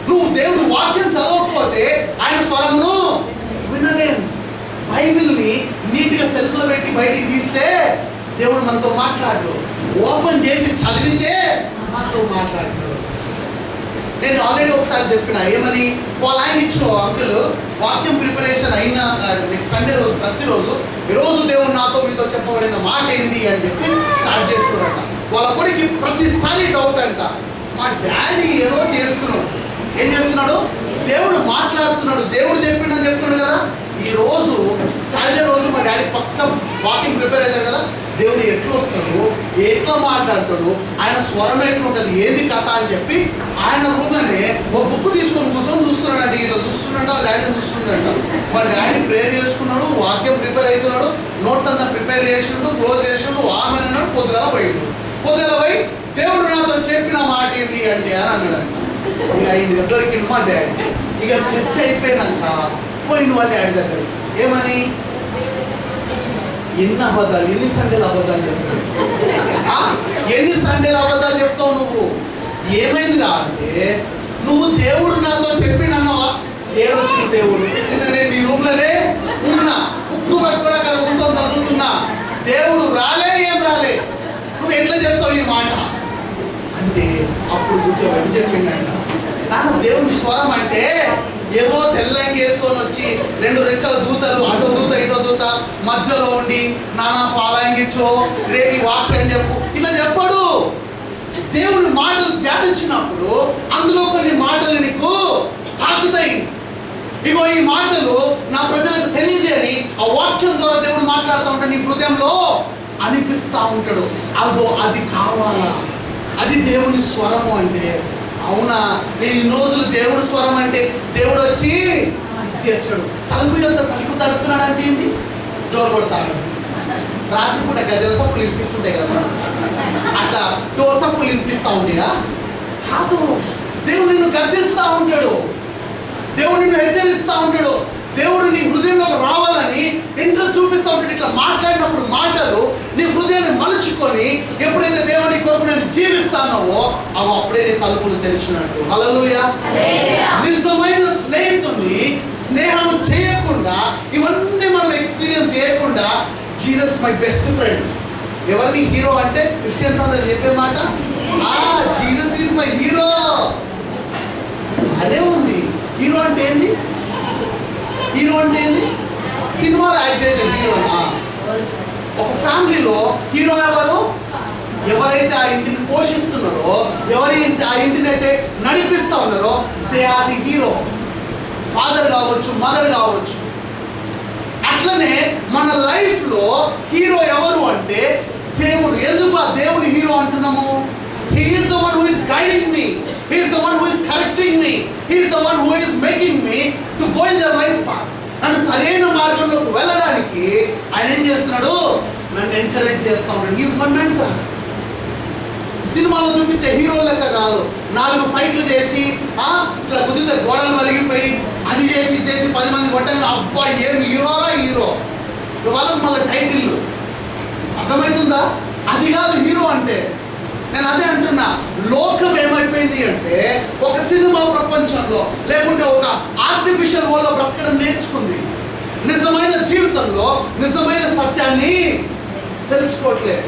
నువ్వు దేవుని వాక్యం చదవకపోతే ఆయన స్వరమును వినలేము. బైబిల్ని నీట్గా సెల్ఫ్లో పెట్టి బయటికి తీస్తే దేవుడు మనతో మాట్లాడు, ఓపెన్ చేసి చదివితే మనతో మాట్లాడతాడు. నేను ఆల్రెడీ ఒకసారి చెప్పిన ఏమని, వాళ్ళ ఆయన ఇచ్చిన అంకుల్ వాక్యం ప్రిపరేషన్ అయిన నెక్స్ట్ సండే రోజు ప్రతిరోజు ఈరోజు దేవుడు నాతో మీతో చెప్పబడిన మాట ఏంది అని చెప్పి స్టార్ట్ చేస్తున్నాడట. వాళ్ళ కొడుకు ప్రతిసారి డౌట్ అంట, మా డాడీ ఏదో చేస్తున్నాడు. ఏం చేస్తున్నాడు? దేవుడు మాట్లాడుతున్నాడు, దేవుడు చెప్పిండని చెప్తున్నాడు కదా. ఈ రోజు సాటర్డే రోజు మా డాడీ పక్క వాకింగ్ ప్రిపేర్ అవుతాడు కదా, దేవుడు ఎట్లా వస్తాడు, ఎట్లా మాట్లాడతాడు, ఆయన స్వరం ఎట్లుంటుంది, ఏంది కథ అని చెప్పి ఆయన రూమ్లోనే ఒక బుక్ తీసుకొని కూర్చొని చూస్తున్నాడంట. ఇలా చూస్తున్నట్ట వాళ్ళ డాడీని చూస్తున్నాడంట. వాళ్ళ డాడీ ప్రేయర్ చేసుకున్నాడు, వాక్యం ప్రిపేర్ అవుతున్నాడు, నోట్స్ అంతా ప్రిపేర్ చేసిండు, క్లోజ్ చేసిండు, ఆమెన్ అన్నాడు. పొద్దుగల పోయి దేవుడు నాతో చెప్పిన మాట ఏంది అంటే అని అన్నాడంట. ఇక ఆయన దగ్గరికి మా డాడీ ఇక చర్చ అయిపోయినాక పోయిండు వాళ్ళ డాడీ దగ్గరికి. ఏమని? ఎన్ని సండేలు అబద్ధాలు చెప్తావు? ఎన్ని సండేలు అబద్ధాలు చెప్తావు నువ్వు? ఏమైందిరా అంటే నువ్వు దేవుడు నాతో చెప్పిండన్నావా? ఏడొచ్చిన దేవుడు. నిన్న నేను నీ రూమ్లోనే ఉన్నా, ఉక్కు పట్టుకొని అక్కడ కూర్చొని చదువుతున్నా. దేవుడు రాలే, ఏం రాలే. నువ్వు ఎట్లా చెప్తావు ఈ మాట అంటే అప్పుడు కూర్చోబెట్టి చెప్పిండంట. నాకు దేవుని స్వరం అంటే ఏదో తెల్లంగి వేసుకొని వచ్చి 2 రెక్కల దూతలు, అటో దూత ఇటో దూత మధ్యలో ఉండి నానా పాలాంగిచ్చో రేపు వాక్యం చెప్పు ఇట్లా చెప్పడు. దేవుని మాటలు ధ్యానించినప్పుడు అందులో కొన్ని మాటలు నీకు తాకుతాయి. ఇగో ఈ మాటలు నా ప్రజలకు తెలియజేయని ఆ వాక్యం ద్వారా దేవుడు మాట్లాడుతూ ఉంటాడు, నీ హృదయంలో అనిపిస్తూ ఉంటాడు. అదో అది కావాలా, అది దేవుని స్వరము అంటే. అవునా, నేను ఇన్ని రోజులు దేవుడి స్వరం అంటే దేవుడు వచ్చి ఇచ్చేస్తాడు. తలుపు యొక్క తలుపు తడుపుతున్నాడు అంటే ఏంటి? డోర్ కొడతాడు. రాత్రి పూట గజల సప్పులు వినిపిస్తుంటాయి కదా, అట్లా డోర్ సప్పులు వినిపిస్తూ ఉంటాయా? కాదు, దేవుడు నిన్ను గద్దిస్తూ ఉంటాడు, దేవుడు నిన్ను హెచ్చరిస్తూ ఉంటాడు, దేవుడు నీ హృదయంలోకి రావాలని ఇంట్రెస్ట్ చూపిస్తూ ఉంటాడు. ఇట్లా మాట్లాడినప్పుడు మాటలు నీ హృదయాన్ని మలుచుకొని ఎప్పుడైతే దేవుని కొరకు నేను జీవిస్తానో అవి అప్పుడే నీ తలుపులు తెరిచినట్టు. హల్లెలూయా. నిజమైన స్నేహితుడిని స్నేహం చేయకుండా, ఇవన్నీ మనం ఎక్స్పీరియన్స్ చేయకుండా, జీసస్ మై బెస్ట్ ఫ్రెండ్. ఎవరిని హీరో అంటే క్రిస్టియన్స్ అందరూ చెప్పే మాట, జీసస్ ఈజ్ మై హీరో. అదే ఉంది. హీరో అంటే ఏంది? హీరో అంటే ఏంది? సినిమాలో యాక్ట్ చేసే హీరో. ఒక ఫ్యామిలీలో హీరో ఎవరు? ఎవరైతే ఆ ఇంటిని పోషిస్తున్నారో, ఆ ఇంటిని అయితే నడిపిస్తూ ఉన్నారో they are the hero. Father కావచ్చు, మదర్ కావచ్చు. అట్లనే మన లైఫ్లో హీరో ఎవరు అంటే దేవుడు. ఎందుకు ఆ దేవుని హీరో అంటున్నాము? He is the one who is guiding me. He is the one who is correcting me. He is the one who is making me to go in the right path. నన్ను సరైన మార్గంలోకి వెళ్ళడానికి ఆయన ఏం చేస్తున్నాడు? నన్ను encourage చేస్తా ఉన్నాడు. He is my mentor. సినిమాలో చూపించే హీరో లెక్క కాదు, 4 ఫైట్లు చేసి ఇట్లా కుదిరితే గోడలు వలిగిపోయి అది చేసి 10 మంది కొట్టాను. అబ్బా ఏం హీరోరా హీరో. వాళ్ళకి మళ్ళీ టైటిల్ అర్థమవుతుందా? అది కాదు హీరో అంటే. నేను అదే అంటున్నా, లోకం ఏమైపోయింది అంటే ఒక సినిమా ప్రపంచంలో లేకుంటే ఒక ఆర్టిఫిషియల్ వరల్డ్లో బ్రతకడం నేర్చుకుంది. నిజమైన జీవితంలో నిజమైన సత్యాన్ని తెలుసుకోవట్లేదు.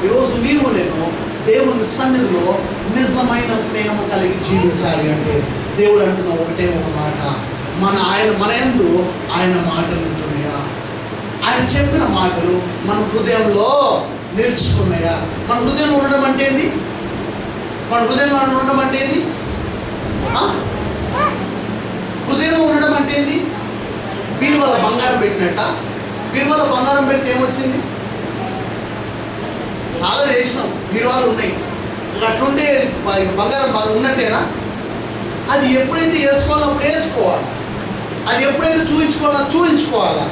ఈరోజు నీవు నేను దేవుని సన్నిధిలో నిజమైన స్నేహం కలిగి జీవించాలి అంటే దేవుడు అంటున్న ఒకటే ఒక మాట, మన యందు ఆయన మాటలు ఉంటున్నాయా? ఆయన చెప్పిన మాటలు మన హృదయంలో నేర్చుకున్నాయా? మన హృదయంలో ఉండడం అంటే ఏంది? మన హృదయంలో ఉండడం అంటే ఏంది? హృదయంలో ఉండడం అంటే ఏంది? బీరువాల బంగారం పెట్టినట్ట. బీరువాల బంగారం పెడితే ఏమొచ్చింది? చాలా చేసినాం, బీరువాలు ఉన్నాయి, అట్లుంటే బంగారం ఉన్నట్టేనా? అది ఎప్పుడైతే వేసుకోవాలో అప్పుడు వేసుకోవాలి, అది ఎప్పుడైతే చూపించుకోవాలో చూపించుకోవాలా.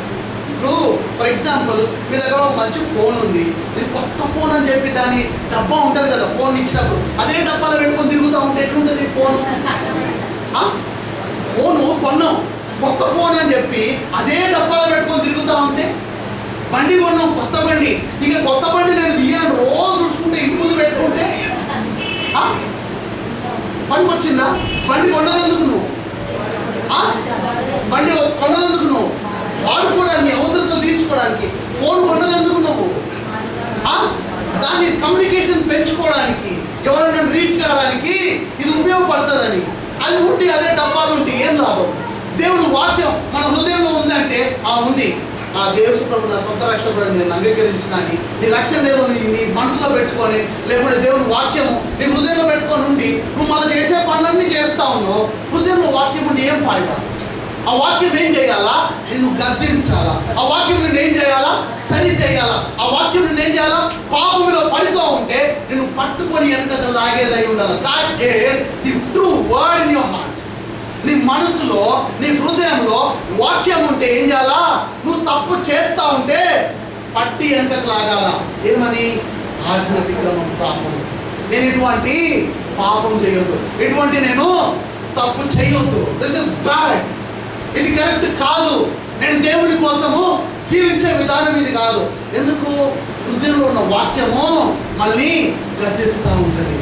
ఇప్పుడు ఫర్ ఎగ్జాంపుల్ మీ దగ్గర ఒక మంచి ఫోన్ ఉంది, ఇది కొత్త ఫోన్ అని చెప్పి దాని డబ్బా ఉంటుంది కదా, ఫోన్ ఇచ్చినప్పుడు అదే డబ్బాలో పెట్టుకొని తిరుగుతూ ఉంటే ఎట్లుంటుంది ఫోను? ఫోను కొన్నాం, కొత్త ఫోన్ అని చెప్పి అదే డబ్బాలో పెట్టుకొని తిరుగుతూ ఉంటే, బండి కొన్నాం కొత్త బండి, ఇక కొత్త బండి నేను తీయను రోజు చూసుకుంటే ఇంటి ముందు పెట్టుకుంటే పనికి వచ్చిందా? బండి కొన్నదందుకు నువ్వు, బండి కొన్నదందుకు నువ్వు వాడుకోవడానికి, అవసరతలు తీర్చుకోవడానికి. ఫోన్ కొన్నదందుకు నువ్వు దాన్ని కమ్యూనికేషన్ పెంచుకోవడానికి, ఎవరైనా రీచ్ కావడానికి ఇది ఉపయోగపడుతుందని. అది ఉంటే అదే డబ్బాలు ఉంటే ఏం లాభం? దేవుడు వాక్యం మన హృదయంలో ఉందంటే ఉంది, ఆ దేవుడు ప్రభు నా సొంత రక్షకుడు నేను అంగీకరించినాని నీ రక్షణ లేదు నీ మనసులో పెట్టుకొని, లేకుంటే దేవుని వాక్యము నీ హృదయంలో పెట్టుకొని ఉండి నువ్వు మనం చేసే పనులన్నీ చేస్తా ఉన్నావు, హృదయంలో వాక్యం ఉండి ఏం ఫాయిదా? ఆ వాక్యం ఏం చేయాలా? నిన్ను గద్దించాలా. ఆ వాక్యం నిన్ను ఏం చేయాలా? సరి చేయాలా. ఆ వాక్యం నిన్ను ఏం చేయాలా? పాపంలో పడుతూ ఉంటే నిన్ను పట్టుకొని వెనక లాగేదై ఉండాలి. That is the true word in your heart. నీ మనసులో నీ హృదయంలో వాక్యం ఉంటే ఏం చేయాలా? నువ్వు తప్పు చేస్తా ఉంటే పట్టి వెనకకు లాగాల. ఏమని? ఆజ్ఞాతిక్రమం, పాపం. నేను ఇటువంటి పాపం చేయొద్దు, ఇటువంటి నేను తప్పు చేయొద్దు, దిస్ ఇస్ బ్యాడ్, ఇది కరెక్ట్ కాదు, నేను దేవుని కోసము జీవించే విధానం ఇది కాదు. ఎందుకు? హృదయంలో ఉన్న వాక్యము మళ్ళీ గద్దిస్తూ ఉంటుంది.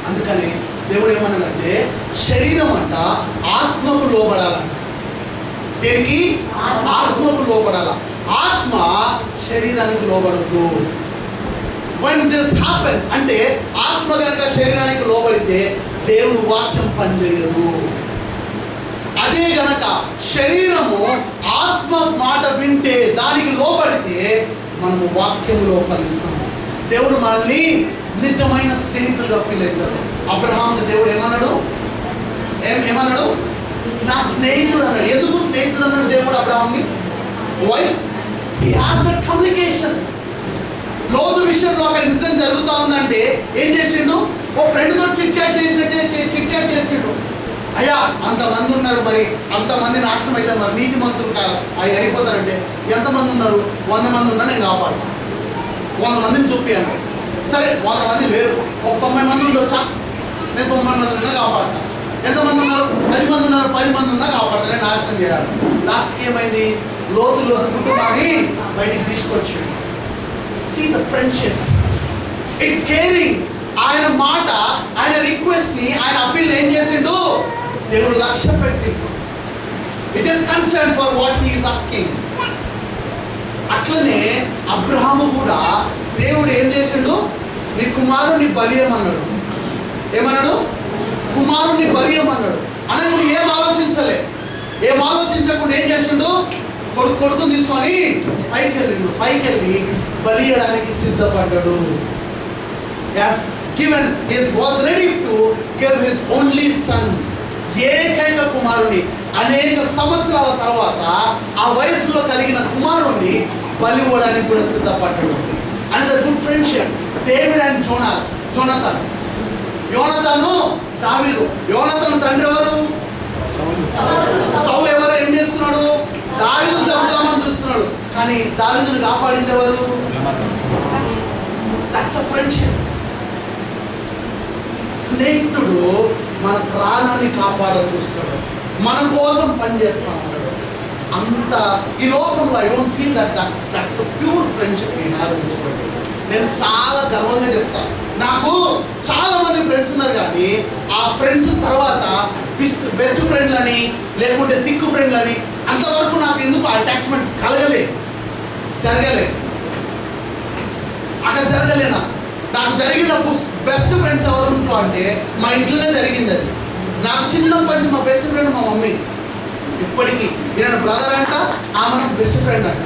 అందుకని దేవుడు ఏమన్నాడంటే శరీరం అంట ఆత్మకు లోబడాలంట. దేనికి? ఆత్మకు లోబడాల. ఆత్మ శరీరానికి లోబడద్దు. when this happens అంటే ఆత్మ కనుక శరీరానికి లోబడితే దేవుని వాక్యం పనిచేయదు. అదే గనక శరీరము ఆత్మ మాట వింటే దానికి లోబడితే మనము వాక్యంలో ఫలిస్తాము. దేవుడు మనల్ని నిజమైన స్నేహితులుగా ఫీల్ అవుతారు. అబ్రహాంకి దేవుడు ఏమన్నాడు? ఏమన్నాడు? నా స్నేహితుడు అన్నాడు. ఎందుకు స్నేహితుడు అన్నాడు దేవుడు అబ్రహాంని? Why? He has that communication. లోతు విషయంలో ఒక ఇన్సిడెంట్ జరుగుతూ ఉందంటే ఏం చేసిండు? ఓ ఫ్రెండ్తో చిట్ చాట్ చేసినట్టు అయ్యా అంతమంది ఉన్నారు, మరి అంతమంది నాశనం అయితే మరి నీతి మంత్రులు అయిపోతారంటే ఎంతమంది ఉన్నారు? 100 మంది ఉన్నా నేను కాపాడుతాను. 100 మందిని చూపియాను. సరే 100 మంది లేరు, ఒక 90 మంది ఉండొచ్చా? నేను 90 మంది ఉన్నా కాపాడుతాను. ఎంతమంది ఉన్నారు? 10 మంది ఉన్నారు, 10 మంది ఉన్నా కాపాడుతాను. నేను నాశనం చేయాలి. లాస్ట్కి ఏమైంది? లోతు కుటుంబాన్ని బయటికి తీసుకొచ్చాడు. See the friendship, it caring. ఆయన మాట, ఆయన రిక్వెస్ట్ ని, ఆయన అప్పీల్ ఏం చేసిండు? దేవుడు లక్ష్య పెట్టిండు. It is concern for what he is asking. అట్లనే అబ్రహాము కూడా దేవుడు ఏం చేసిండు? నీ కుమారుని బలియమన్నాడు. ఏమన్నాడు? కుమారుని బలియమన్నాడు. అని నువ్వు ఏం ఆలోచించకుండా ఏం చేసిండు? కొడుకుని తీసుకొని పైకెళ్ళి బలియడానికి సిద్ధపడ్డాడు. was ready to give his only son. ఏకైక కుమారుని అనేక సంవత్సరాల తర్వాత ఆ వయసులో కలిగిన కుమారుణ్ణి బలి ఇవ్వడానికి కూడా సిద్ధపడ్డాడు. And the good friendship David and Jonathan. దావీదు. యోనతాను తండ్రి ఎవరు? సౌలు. ఎవరు? ఏం చేస్తున్నాడు? దావీదు చంపుదామని చూస్తున్నాడు, కానీ దావీదుని కాపాడింది ఎవరు? That's a friendship. స్నేహితుడు మన ప్రాణాన్ని కాపాడ చూస్తాడు, మన కోసం పనిచేస్తా ఉంటాడు. అంత ఈ లోకంలో I don't feel that's a pure friendship we have in this world. నేను చాలా గర్వంగా చెప్తాను, నాకు చాలా మంది ఫ్రెండ్స్ ఉన్నారు, కానీ ఆ ఫ్రెండ్స్ తర్వాత బెస్ట్ ఫ్రెండ్లని లేకుంటే థిక్ ఫ్రెండ్లని అంతవరకు నాకు ఎందుకు అటాచ్మెంట్ జరగలేదు. అక్కడ జరగలేనా? నాకు జరిగిన బెస్ట్ ఫ్రెండ్స్ ఎవరు అంటే మా ఇంట్లోనే జరిగింది. అది నాకు చిన్నప్పటి నుంచి మా బెస్ట్ ఫ్రెండ్ మా మమ్మీ. ఇప్పటికీ ఈయన బ్రదర్ అంట, ఆమె నాకు బెస్ట్ ఫ్రెండ్ అంట.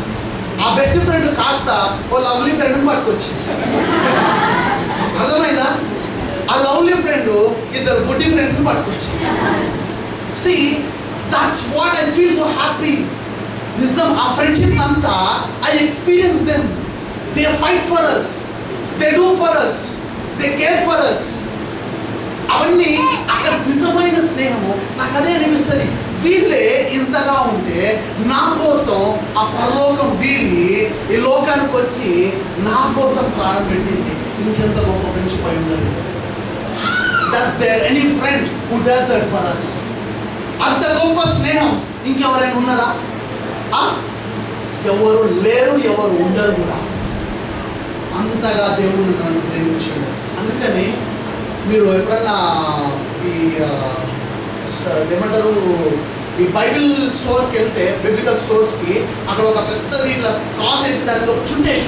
ఆ బెస్ట్ ఫ్రెండ్ కాస్త ఓ లవ్లీ ఫ్రెండ్ని పట్టుకొచ్చింది. అర్థమైందా? ఆ లవ్లీ ఫ్రెండ్ ఇద్దరు గుడ్డి ఫ్రెండ్స్ని పట్టుకొచ్చింది. See, that's what I feel so happy. నిజం, ఆ ఫ్రెండ్షిప్ అంతా I experience them. They fight for us, they do for us, they care for us. అవన్నీ అక్కడ నిజమైన స్నేహము. నాకు అదే అనిపిస్తుంది, వీళ్ళే ఇంతగా ఉంటే నా కోసం ఆ పరలోకం వీడి ఈ లోకానికి వచ్చి నా కోసం ప్రాణం పెట్టింది. ఇంకెంత గొప్ప ఫ్రెండ్షిప్ అయి ఉండదు. Does there any friend who does that for us? అంత గొప్ప స్నేహం ఇంకెవరైనా ఉన్నారా? ఎవరు లేరు, ఎవరు ఉండరు కూడా. అంతగా దేవుడు నన్ను ప్రేమించాడు. అందుకని మీరు ఎప్పుడన్నా ఈ ఏమంటారు, ఈ బైబిల్ స్టోర్స్కి వెళ్తే, బిబ్లికల్ స్టోర్స్కి, అక్కడ ఒక పెద్దది ఇట్లా క్రాస్ వేసి దాని మీద ఒక చున్నేసి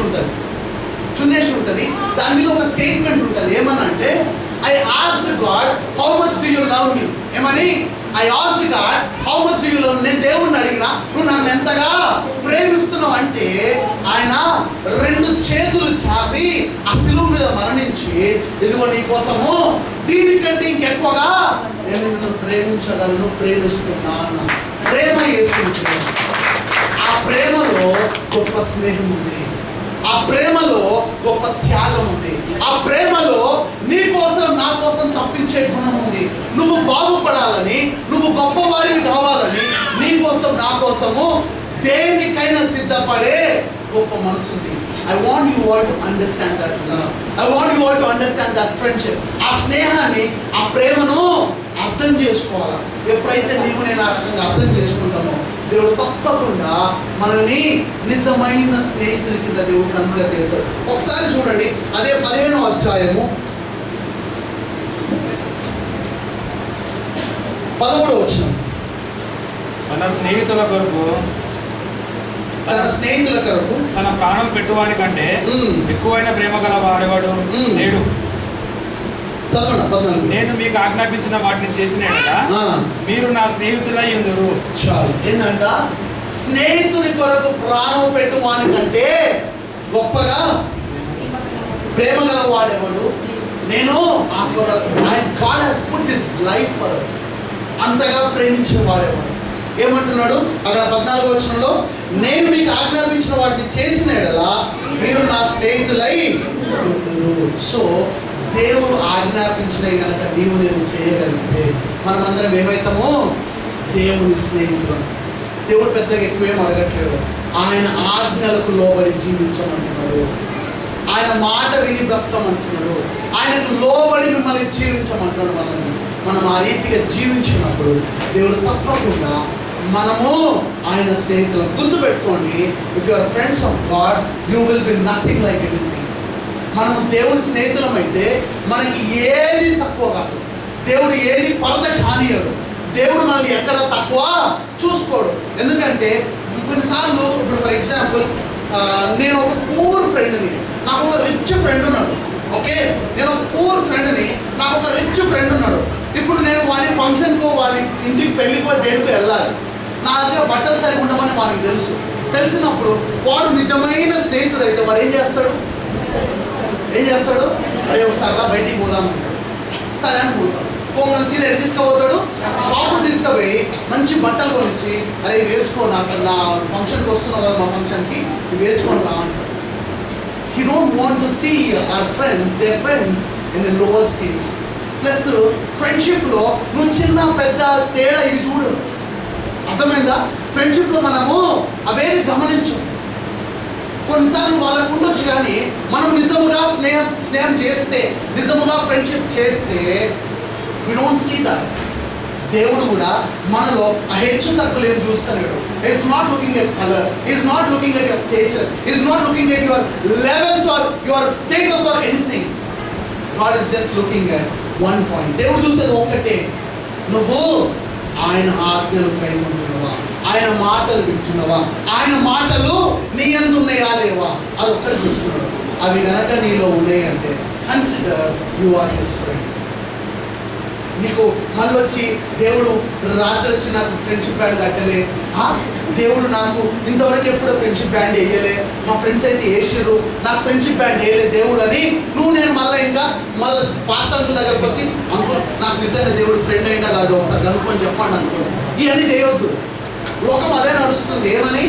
ఉంటుంది. దాని మీద ఒక స్టేట్మెంట్ ఉంటుంది. ఏమనంటే, I asked God, how much do you love me? ఏమని? I asked God, how much do you love me? నేను దేవుడిని అడిగినా, నువ్వు నన్ను ఎంతగా ప్రేమిస్తున్నావు అంటే, ఆయన 2 చేతులు చాపి ఆ శిలువ మీద మరణించి, ఇదిగో నీ కోసము దీనికంటే ఇంకెక్కువగా నేను నిన్ను ప్రేమించగలను, ప్రేమిస్తున్నా అన్న ప్రేమ యేసుకుంటున్నాను. ఆ ప్రేమలో గొప్ప స్నేహం ఉంది, ఆ ప్రేమలో గొప్ప త్యాగం ఉంది, ఆ ప్రేమలో నీ కోసం నా కోసం తప్పించే గుణం ఉంది. నువ్వు బాగుపడాలని, నువ్వు గొప్పవారిని కావాలని, నీ కోసం నా కోసము దేనికైనా సిద్ధపడే గొప్ప మనసు ఉంది. I want you all to understand that love. I want you all to understand that friendship. ఆ స్నేహాన్ని, ఆ ప్రేమను అర్థం చేసుకోవాలి. ఎప్పుడైతే నీవు నేను ఆ రకంగా అర్థం చేసుకుంటామో, దేవుడు తప్పకుండా మనల్ని నిజమైన స్నేహితుడి కింద దేవుడు కన్సిడర్ చేస్తాడు. ఒకసారి చూడండి, అదే 15వ అధ్యాయము 13వ వచనం. తన స్నేహితుల కొరకు తన స్నేహితుల కొరకు తన ప్రాణం పెట్టువాని కంటే ఎక్కువైన ప్రేమ గల వాడేవాడు లేడు. చదవండి 14. నేను మీకు ఆజ్ఞాపించిన వాటిని చేసిన యెడల మీరు నా స్నేహితులై ఉందురు. చాలు. ఏంటంట? స్నేహితుని కొరకు ప్రాణం పెట్టు వాని కంటే గొప్పగా ప్రేమ గల వాడేవాడు నేను. God has put this life for us. అంతగా ప్రేమించే వాడేవాడు. ఏమంటున్నాడు అక్కడ 14వ వచనంలో, నేను మీకు ఆజ్ఞాపించిన వాటిని చేసిన యెడల మీరు నా స్నేహితులై ఉందురు. సో దేవుడు ఆజ్ఞాపించినవి కనుక నీవు నేను చేయగలిగితే మనమందరం ఏమవుతామో దేవుని స్నేహితులు. దేవుడు పెద్దగా ఎక్కువేం అడగట్లేడు. ఆయన ఆజ్ఞలకు లోబడి జీవించమంటున్నాడు. ఆయన మాట విని బ్రతకమంటున్నాడు. ఆయనకు లోబడి మిమ్మల్ని జీవించమంటున్నాడు. మనం ఆ రీతిగా జీవించినప్పుడు దేవుడు తప్పకుండా మనము ఆయన స్నేహితులు. గుర్తుపెట్టుకోండి, if you are friends of God you will be nothing like anything. మనము దేవుడి స్నేహితులం అయితే మనకి ఏది తక్కువ కాదు. దేవుడు ఏది కొరత కానియడు. దేవుడు మనల్ని ఎక్కడ తక్కువ చూసుకోడు. ఎందుకంటే కొన్నిసార్లు ఇప్పుడు ఫర్ ఎగ్జాంపుల్ నేను ఒక పూర్ ఫ్రెండ్ని, నాకు ఒక రిచ్ ఫ్రెండ్ ఉన్నాడు. ఓకే, నేను ఒక పూర్ ఫ్రెండ్ని, నాకు ఒక రిచ్ ఫ్రెండ్ ఉన్నాడు. ఇప్పుడు నేను వారి ఫంక్షన్కో వారి ఇంటికి పెళ్ళికో దేనికో వెళ్ళాలి. నా దగ్గర బట్టలు సరిగా ఉండమని వానికి తెలుసు. తెలిసినప్పుడు వాడు నిజమైన స్నేహితుడు అయితే వాడు ఏం చేస్తాడు? అరే ఒకసారిగా బయటికి పోదామంటాడు. సరే అని పోతాం. పోగానే సీదా ఎటు తీసుకుపోతాడు? షాపు తీసుకుపోయి మంచి బట్టలు కొనిచ్చి, అరే వేసుకో, నాకు నా ఫంక్షన్కి వస్తున్నావు కదా, మా ఫంక్షన్కి ఇవి వేసుకొని రా అంటాడు. He don't want to see our friends, their friends in the lower stage. Plus ఫ్రెండ్షిప్లో నువ్వు చిన్న పెద్ద తేడా ఇవి చూడు. అర్థమైందా? ఫ్రెండ్షిప్లో మనము అవేమి గమనించు. కొన్నిసార్లు వాళ్ళకు ఉండొచ్చు, కానీ మనం నిజముగా స్నేహం చేస్తే, నిజముగా ఫ్రెండ్షిప్ చేస్తే వి డోంట్ సీ దట్. దేవుడు కూడా మనలో ఆ హెచ్చు తక్కువలు ఏం చూస్తున్నాడు. Is not looking at colour, is not looking at your stature, is not looking at your levels or your status or anything. God is just looking at one point. దేవుడు చూసేది ఒక్కటే, నువ్వు ఆయన ఆజ్ఞలు కైకొంటున్నావా, ఆయన మాటలు వింటున్నావా, ఆయన మాటలు నీ యందు ఉన్నాయా లేవా, అది ఒక్కటి చూస్తున్నాడు. అవి కనుక నీలో ఉన్నాయి అంటే consider you are his friend. నీకు మళ్ళీ వచ్చి దేవుడు రాత్రి వచ్చి నాకు ఫ్రెండ్షిప్ బ్యాండ్ కట్టలే, దేవుడు నాకు ఇంతవరకు ఎప్పుడో ఫ్రెండ్షిప్ బ్యాండ్ వేయలే, మా ఫ్రెండ్స్ అయితే వేసిర్రు, నాకు ఫ్రెండ్షిప్ బ్యాండ్ వేయలే దేవుడు అని నేను మళ్ళీ పాస్టర్ అంకుల్ దగ్గరకు వచ్చి, అంకుల్ నాకు నిజంగా దేవుడు ఫ్రెండ్ అయినా కాదు ఒకసారి కనుక్కొని చెప్పండి అనుకో. ఇవన్నీ చేయవద్దు. లోకం అదే నడుస్తుంది. ఏమని?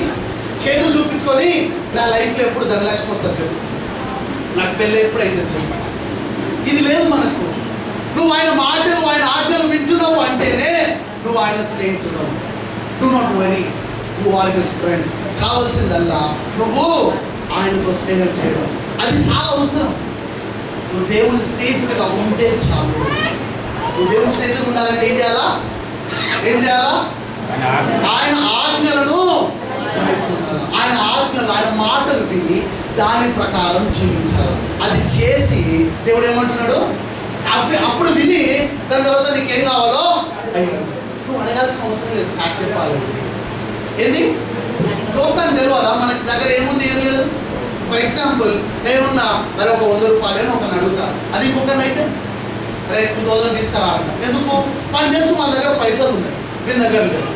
చేతులు చూపించుకొని నా లైఫ్లో ఎప్పుడు ధనలక్ష్మి వస్తుంది చెప్పు, నాకు పెళ్ళి ఎప్పుడు అయిందని చెప్పండి. ఇది లేదు మనకు. నువ్వు ఆయన మాటలు ఆయన ఆజ్ఞలు వింటున్నావు అంటేనే నువ్వు ఆయన స్నేహితుడు. Do not worry, you are his friend. కావాల్సిందల్లా నువ్వు ఆయనతో స్నేహం చేయడం, అది చాలా అవసరం. నువ్వు దేవుని స్నేహితుడిగా ఉంటే చాలు. నువ్వు దేవుని స్నేహితుడు ఉండాలంటే ఏం చేయాలా? ఆయన ఆజ్ఞలను ఆయన ఆజ్ఞలు ఆయన మాటలు విని దాని ప్రకారం జీవించాలి. అది చేసి దేవుడు ఏమంటున్నాడు? అప్పుడు విని దాని తర్వాత నీకేం కావాలో అయ్యో నువ్వు అడగాల్సిన అవసరం లేదు. నాకు చెప్పాలి ఏంది దోస్తానికి తెలియదా? మనకి దగ్గర ఏముంది, ఏం లేదు. ఫర్ ఎగ్జాంపుల్ నేనున్నా, అరే ఒక 100 రూపాయలు ఒకరిని అడుగుతా, అది ఇంకొకరిని అయితే అరే 2000 తీసుకురా అంట. ఎందుకు? మనకు తెలుసు మన దగ్గర పైసలు ఉన్నాయి, వీని దగ్గర లేదు.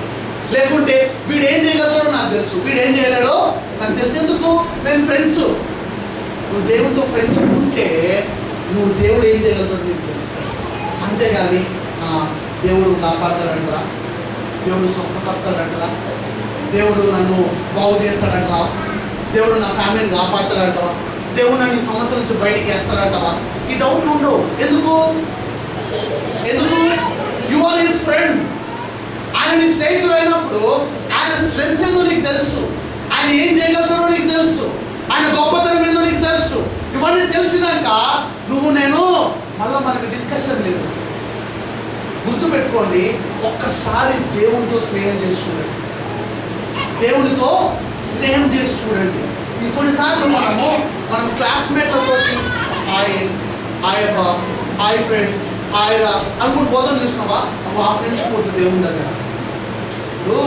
లేకుంటే వీడు ఏం చేయగలడో నాకు తెలుసు, వీడు ఏం చేయలేడో నాకు తెలుసు. ఎందుకు? మేము ఫ్రెండ్స్. నువ్వు దేవుడితో ఫ్రెండ్షిప్ ఉంటే నువ్వు దేవుడు ఏం చేయగలుగుతాడు నీకు తెలుస్తాడు. అంతేగాని దేవుడు కాపాడతాడంటరా, దేవుడు స్వస్థపరుస్తాడంటరా, దేవుడు నన్ను బాగు చేస్తాడంటరా, దేవుడు నా ఫ్యామిలీని కాపాడతాడంటవా, దేవుడు నన్ను ఈ సమస్య నుంచి బయటికి వేస్తాడంటవా, ఈ డౌట్లు ఉండవు. ఎందుకు? You are his friend. ఆయన నీ స్నేహితుడు అయినప్పుడు ఆయన స్ట్రెంగ్స్ ఏందో నీకు తెలుసు, ఆయన ఏం చేయగలుగుతాడో నీకు తెలుసు, ఆయన గొప్పతనం ఏందో నీకు తెలుసు. ఇవన్నీ తెలిసినాక నువ్వు నేను మళ్ళీ మనకు డిస్కషన్ లేదు. గుర్తుపెట్టుకోండి, ఒక్కసారి దేవుడితో స్నేహం చేసి చూడండి, దేవుడితో స్నేహం చేసి చూడండి. ఈ కొన్నిసార్లు మనం క్లాస్మేట్లతో హాయ్ అబ్బా, హాయ్ ఫ్రెండ్, హాయ్ రా అనుకుంటూ పోతాం. చూసినావా? నువ్వు ఆ ఫ్రెండ్షిప్ వద్దు దేవుని దగ్గర. ఇప్పుడు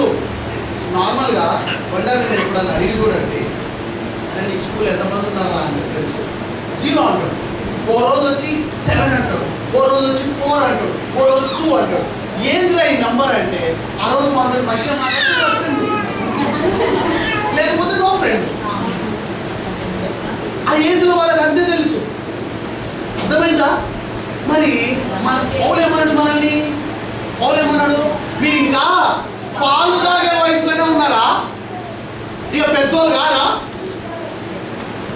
నార్మల్గా వండాలి నేను ఎప్పుడన్నా అడిగి చూడండి, అంటే నీకు స్కూల్ ఎంతమంది ఉన్నారా అంటే ఫ్రెండ్స్ 0 అంటాడు. ఓ రోజు వచ్చి 7 అంటాడు, ఓ రోజు వచ్చి 4 అంటాడు, ఓ రోజు 2 అంటాడు. ఏంద్రా ఈ నంబర్ అంటే ఆ రోజు మాత్రం మంచిగా మాట్లాడితే లేకపోతే నో ఫ్రెండ్. ఆ ఏజ్లో వాళ్ళకి అంతే తెలుసు. అర్థమైందా? మరి మన పౌలేమన్నాడు, పౌలేమన్నాడు, మీరు ఇంకా పాలు తాగే వయసులోనే ఉన్నారా? ఇక పెద్దోళ్ళు కాదా?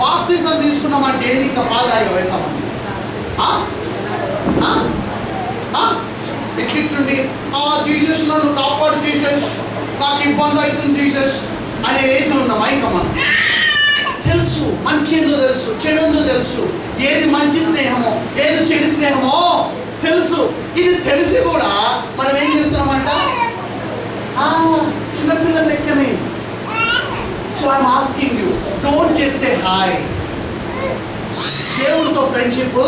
బాప్తిజం తీసుకున్నామంటే ఏంటి? ఇంకా పాలు తాగే వయసు ఇట్లుండి జీసస్ నన్ను కాపాడు జీసస్, నాకు ఇబ్బంది అవుతుంది జీసస్ అనే ఏజ్లో ఉన్నామా? ఇంకా మనం తెలుసు మంచి ఏందో తెలుసు, చెడు ఏందో తెలుసు, ఏది మంచి స్నేహమో ఏది చెడు స్నేహమో తెలుసు. ఇది తెలిసి కూడా మనం ఏం చేస్తున్నామంట? చిన్నపిల్లల లెక్కనే. So I'm asking you, don't just say hi. దేవుడితో ఫ్రెండ్షిప్,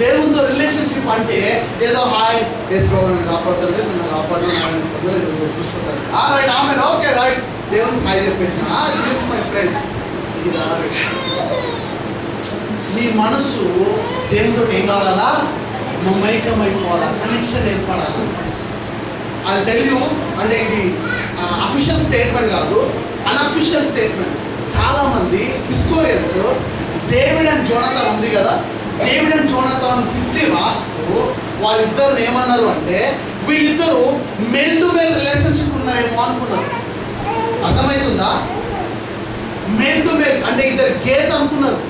దేవుడితో రిలేషన్షిప్ అంటే ఏదో హాయ్ వేసుకో, నన్ను కాపాడుతారు, నన్ను కాపాడు చూసుకుంటారు, రైట్ ఆమె ఓకే రైట్, దేవుడికి హాయ్ చెప్పేసిన మై ఫ్రెండ్. నీ మనసు దేవుడితో ఏం కావాలా? మమైకమైపోవాలా, కనెక్షన్ ఏర్పడాలి. అది తెలియదు అంటే ఇది అఫీషియల్ స్టేట్మెంట్ కాదు, అన్అఫీషియల్ స్టేట్మెంట్. చాలామంది హిస్టోరియన్స్ డేవిడ్ అండ్ జోనాథన్ ఉంది కదా, డేవిడ్ అండ్ జోనాథన్ హిస్టరీ రాస్తూ వాళ్ళిద్దరు ఏమన్నారు అంటే వీళ్ళిద్దరూ మేల్ టు మేల్ రిలేషన్షిప్ ఉన్నారేమో అనుకున్నారు. అర్థమవుతుందా? మేల్ టు మేల్ అంటే ఇద్దరు గేస్ అనుకున్నారు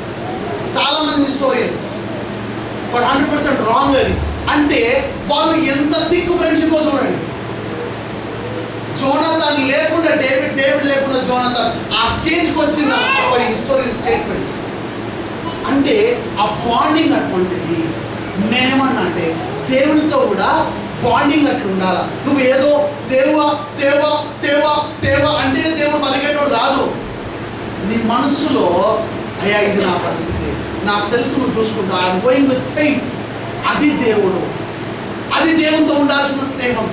చాలామంది హిస్టోరియన్స్. బట్ 100% రాంగ్ అది. అంటే వాళ్ళు ఎంత థిక్ ఫ్రెండ్షిప్ చూడండి. జోనాథన్ లేకుండా డేవిడ్, డేవిడ్ లేకుండా జోనాథన్, ఆ స్టేజ్కి వచ్చిన హిస్టోరియన్ స్టేట్మెంట్స్. అంటే ఆ బాండింగ్ అటువంటిది. నేనేమన్నా అంటే దేవునితో కూడా బాండింగ్ అట్లా ఉండాలా. నువ్వు ఏదో దేవా దేవా దేవా దేవా అంటే దేవుడు పలికేటోడు కాదు. నీ మనస్సులో అయ్యా ఇది నా పరిస్థితి, నాకు తెలుసు, నువ్వు చూసుకుంటా, ఐఎమ్ గోయింగ్ విత్ ఫెయిత్. అది దేవుడు, అది దేవునితో ఉండాల్సిన స్నేహం.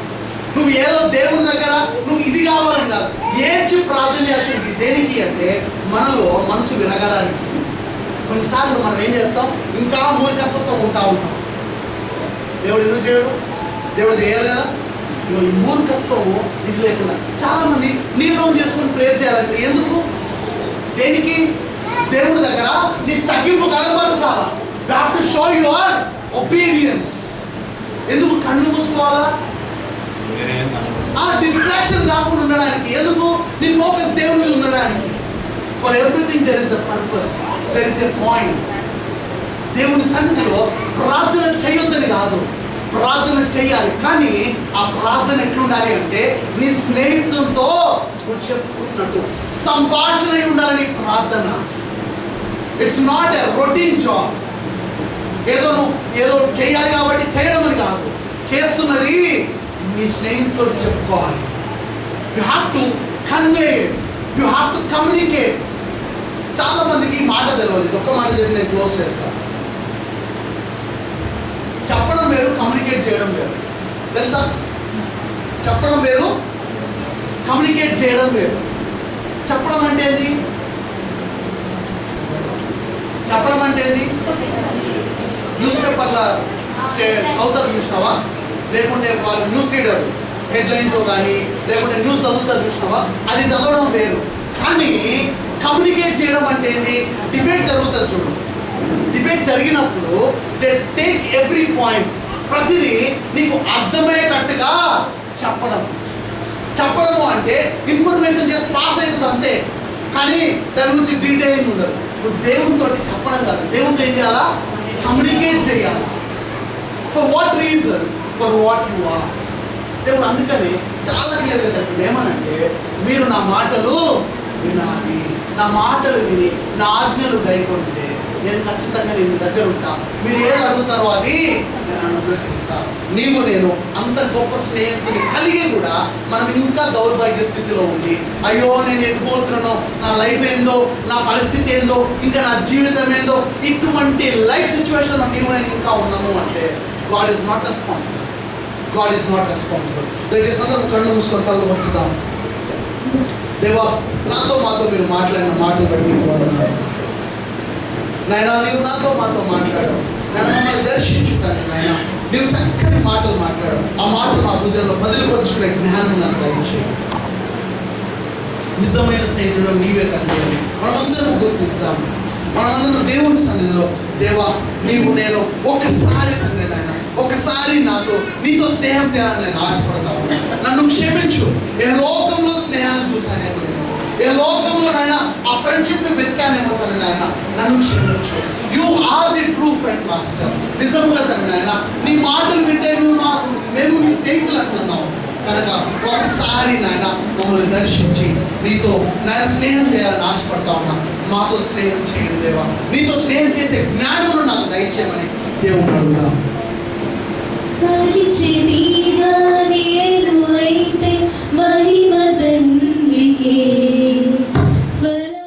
నువ్వు ఏదో దేవుని దగ్గర నువ్వు ఇది కావాలని కాదు, ఏడ్చి ప్రార్థన చేయాల్సింది దేనికి అంటే మనలో మనసు విరగడానికి. కొన్నిసార్లు మనం ఏం చేస్తాం? ఇంకా మూర్ఖత్వంతో ఉంటాం. దేవుడు ఎందుకు చేయడు? దేవుడు చేయాలి కదా. ఈ మూర్ఖత్వము ఇది లేకుండా చాలామంది నీలో చేసుకొని ప్రేయర్ చేయాలంటే ఎందుకు? దేనికి? దేవుడి దగ్గర నీ తగ్గింపు కనపరచాలా. You have to show your obedience. ఎందుకు? కళ్ళు మూసుకోవాలా, డిస్ట్రాక్షన్ కాకుండా ఉండడానికి. ఎందుకు? నీ ఫోకస్ దేవుడి మీద ఉండడానికి. For everything there is a purpose, there is a point. దేవుని సన్నిధిలో ప్రార్థన చేయొద్దని కాదు, ప్రార్థన చేయాలి. కానీ ఆ ప్రార్థన ఎట్లుండాలి అంటే నీ స్నేహితులతో నువ్వు చెప్పుకున్నట్టు సంభాషణ ఉండాలని ప్రార్థన. It's not a routine job. ఏదో నువ్వు ఏదో చేయాలి కాబట్టి చేయడం అని కాదు, చేస్తున్నది నీ స్నేహితులతో చెప్పుకోవాలి. You have to convey it, you have to communicate. చాలా మందికి మాట తెలియదు. ఇది ఒక్క మాట చెప్పి నేను క్లోజ్ చేస్తాను. చెప్పడం వేరు, కమ్యూనికేట్ చేయడం వేరు. తెలుసా? చెప్పడం వేరు, కమ్యూనికేట్ చేయడం వేరు. చెప్పడం అంటే ఏంది? చెప్పడం అంటే ఏంది? న్యూస్ పేపర్ల చదువుతారు చూసినావా? లేకుంటే వాళ్ళు న్యూస్ రీడర్ హెడ్లైన్స్ కానీ లేకుంటే న్యూస్ చదువుతారు చూసినావా? అది చదవడం వేరు. కానీ కమ్యూనికేట్ చేయడం అంటే ఏంది? డిబేట్ జరుగుతుంది చూడు. డిబేట్ జరిగినప్పుడు దే టేక్ ఎవ్రీ పాయింట్, ప్రతిదీ నీకు అర్థమయ్యేటట్టుగా చెప్పడం. చెప్పడము అంటే ఇన్ఫర్మేషన్ చేసి పాస్ అవుతుంది అంతే, కానీ దాని గురించి డీటెయిలింగ్ ఉండదు. నువ్వు దేవునితో చెప్పడం కాదు, దేవునితో ఏం చేయాలా? కమ్యూనికేట్ చేయాలి. For what reason? For what you are. దేవుడు అందుకని చాలా క్లియర్గా చెప్పండి. ఏమనంటే మీరు నా మాటలు వినాలి, నా మాటలు విని నా ఆజ్ఞలు గైకొంటే నేను ఖచ్చితంగా నేను దగ్గర ఉంటా. మీరు ఏది అడుగుతారో అది నేను అనుగ్రహిస్తా. నీవు నేను అంత గొప్ప స్నేహితుని కలిగి కూడా మనం ఇంకా దౌర్భాగ్య స్థితిలో ఉండి అయ్యో నేను ఎట్టుపోతున్నానో, నా లైఫ్ ఏందో, నా పరిస్థితి ఏందో, ఇంకా నా జీవితం ఏందో, ఇటువంటి లైఫ్ సిచ్యువేషన్లో నీవు నేను ఇంకా ఉన్నాము అంటే God is not responsible. God is not responsible. దయచేసి అందరం కళ్ళు మూసుకొని తలలో వచ్చుదాం. దేవా, నాతో మాతో మీరు మాట్లాడిన మాటలు బట్టి మీకు వందనాలు నాయనా. నీవు నాతో మాతో మాట్లాడావు నాయన, మమ్మల్ని దర్శించుతాను నాయన. నీవు చక్కని మాటలు మాట్లాడావు. ఆ మాటలు మా హృదయంలో బదిలిపరుచుకునే జ్ఞానం నాకు దయచేయి. నిజమైన సైన్యుడు నీవే తండ్రి అని మనమందరం గుర్తిస్తాము. మనమందరం దేవుని సన్నిధిలో దేవా, నీవు నేను ఒకసారి తండ్రి నాయన, ఒకసారి నీతో స్నేహం చేయాలని నేను ఆశపడతాను. నన్ను క్షమించు. ఏ లోకంలో స్నేహాన్ని చూశానేమో నేను, ఏ లోకంలో నాయన ఆ ఫ్రెండ్షిప్ని వెతికానేమో తండ్రి నాయన, నన్ను క్షమించు. You are the true friend master. నిజంగా తండ్రి నాయన, నీ మాటలు వింటే మేము నీ స్నేహితులు అంటున్నావు కనుక ఒకసారి నాయన మమ్మల్ని దర్శించి నీతో నాయన స్నేహం చేయాలని ఆశపడతా ఉన్నా. మాతో స్నేహం చేయండి దేవా. నీతో స్నేహం చేసే జ్ఞానం నాకు దయచేయమని దేవుని అడుగుదాం.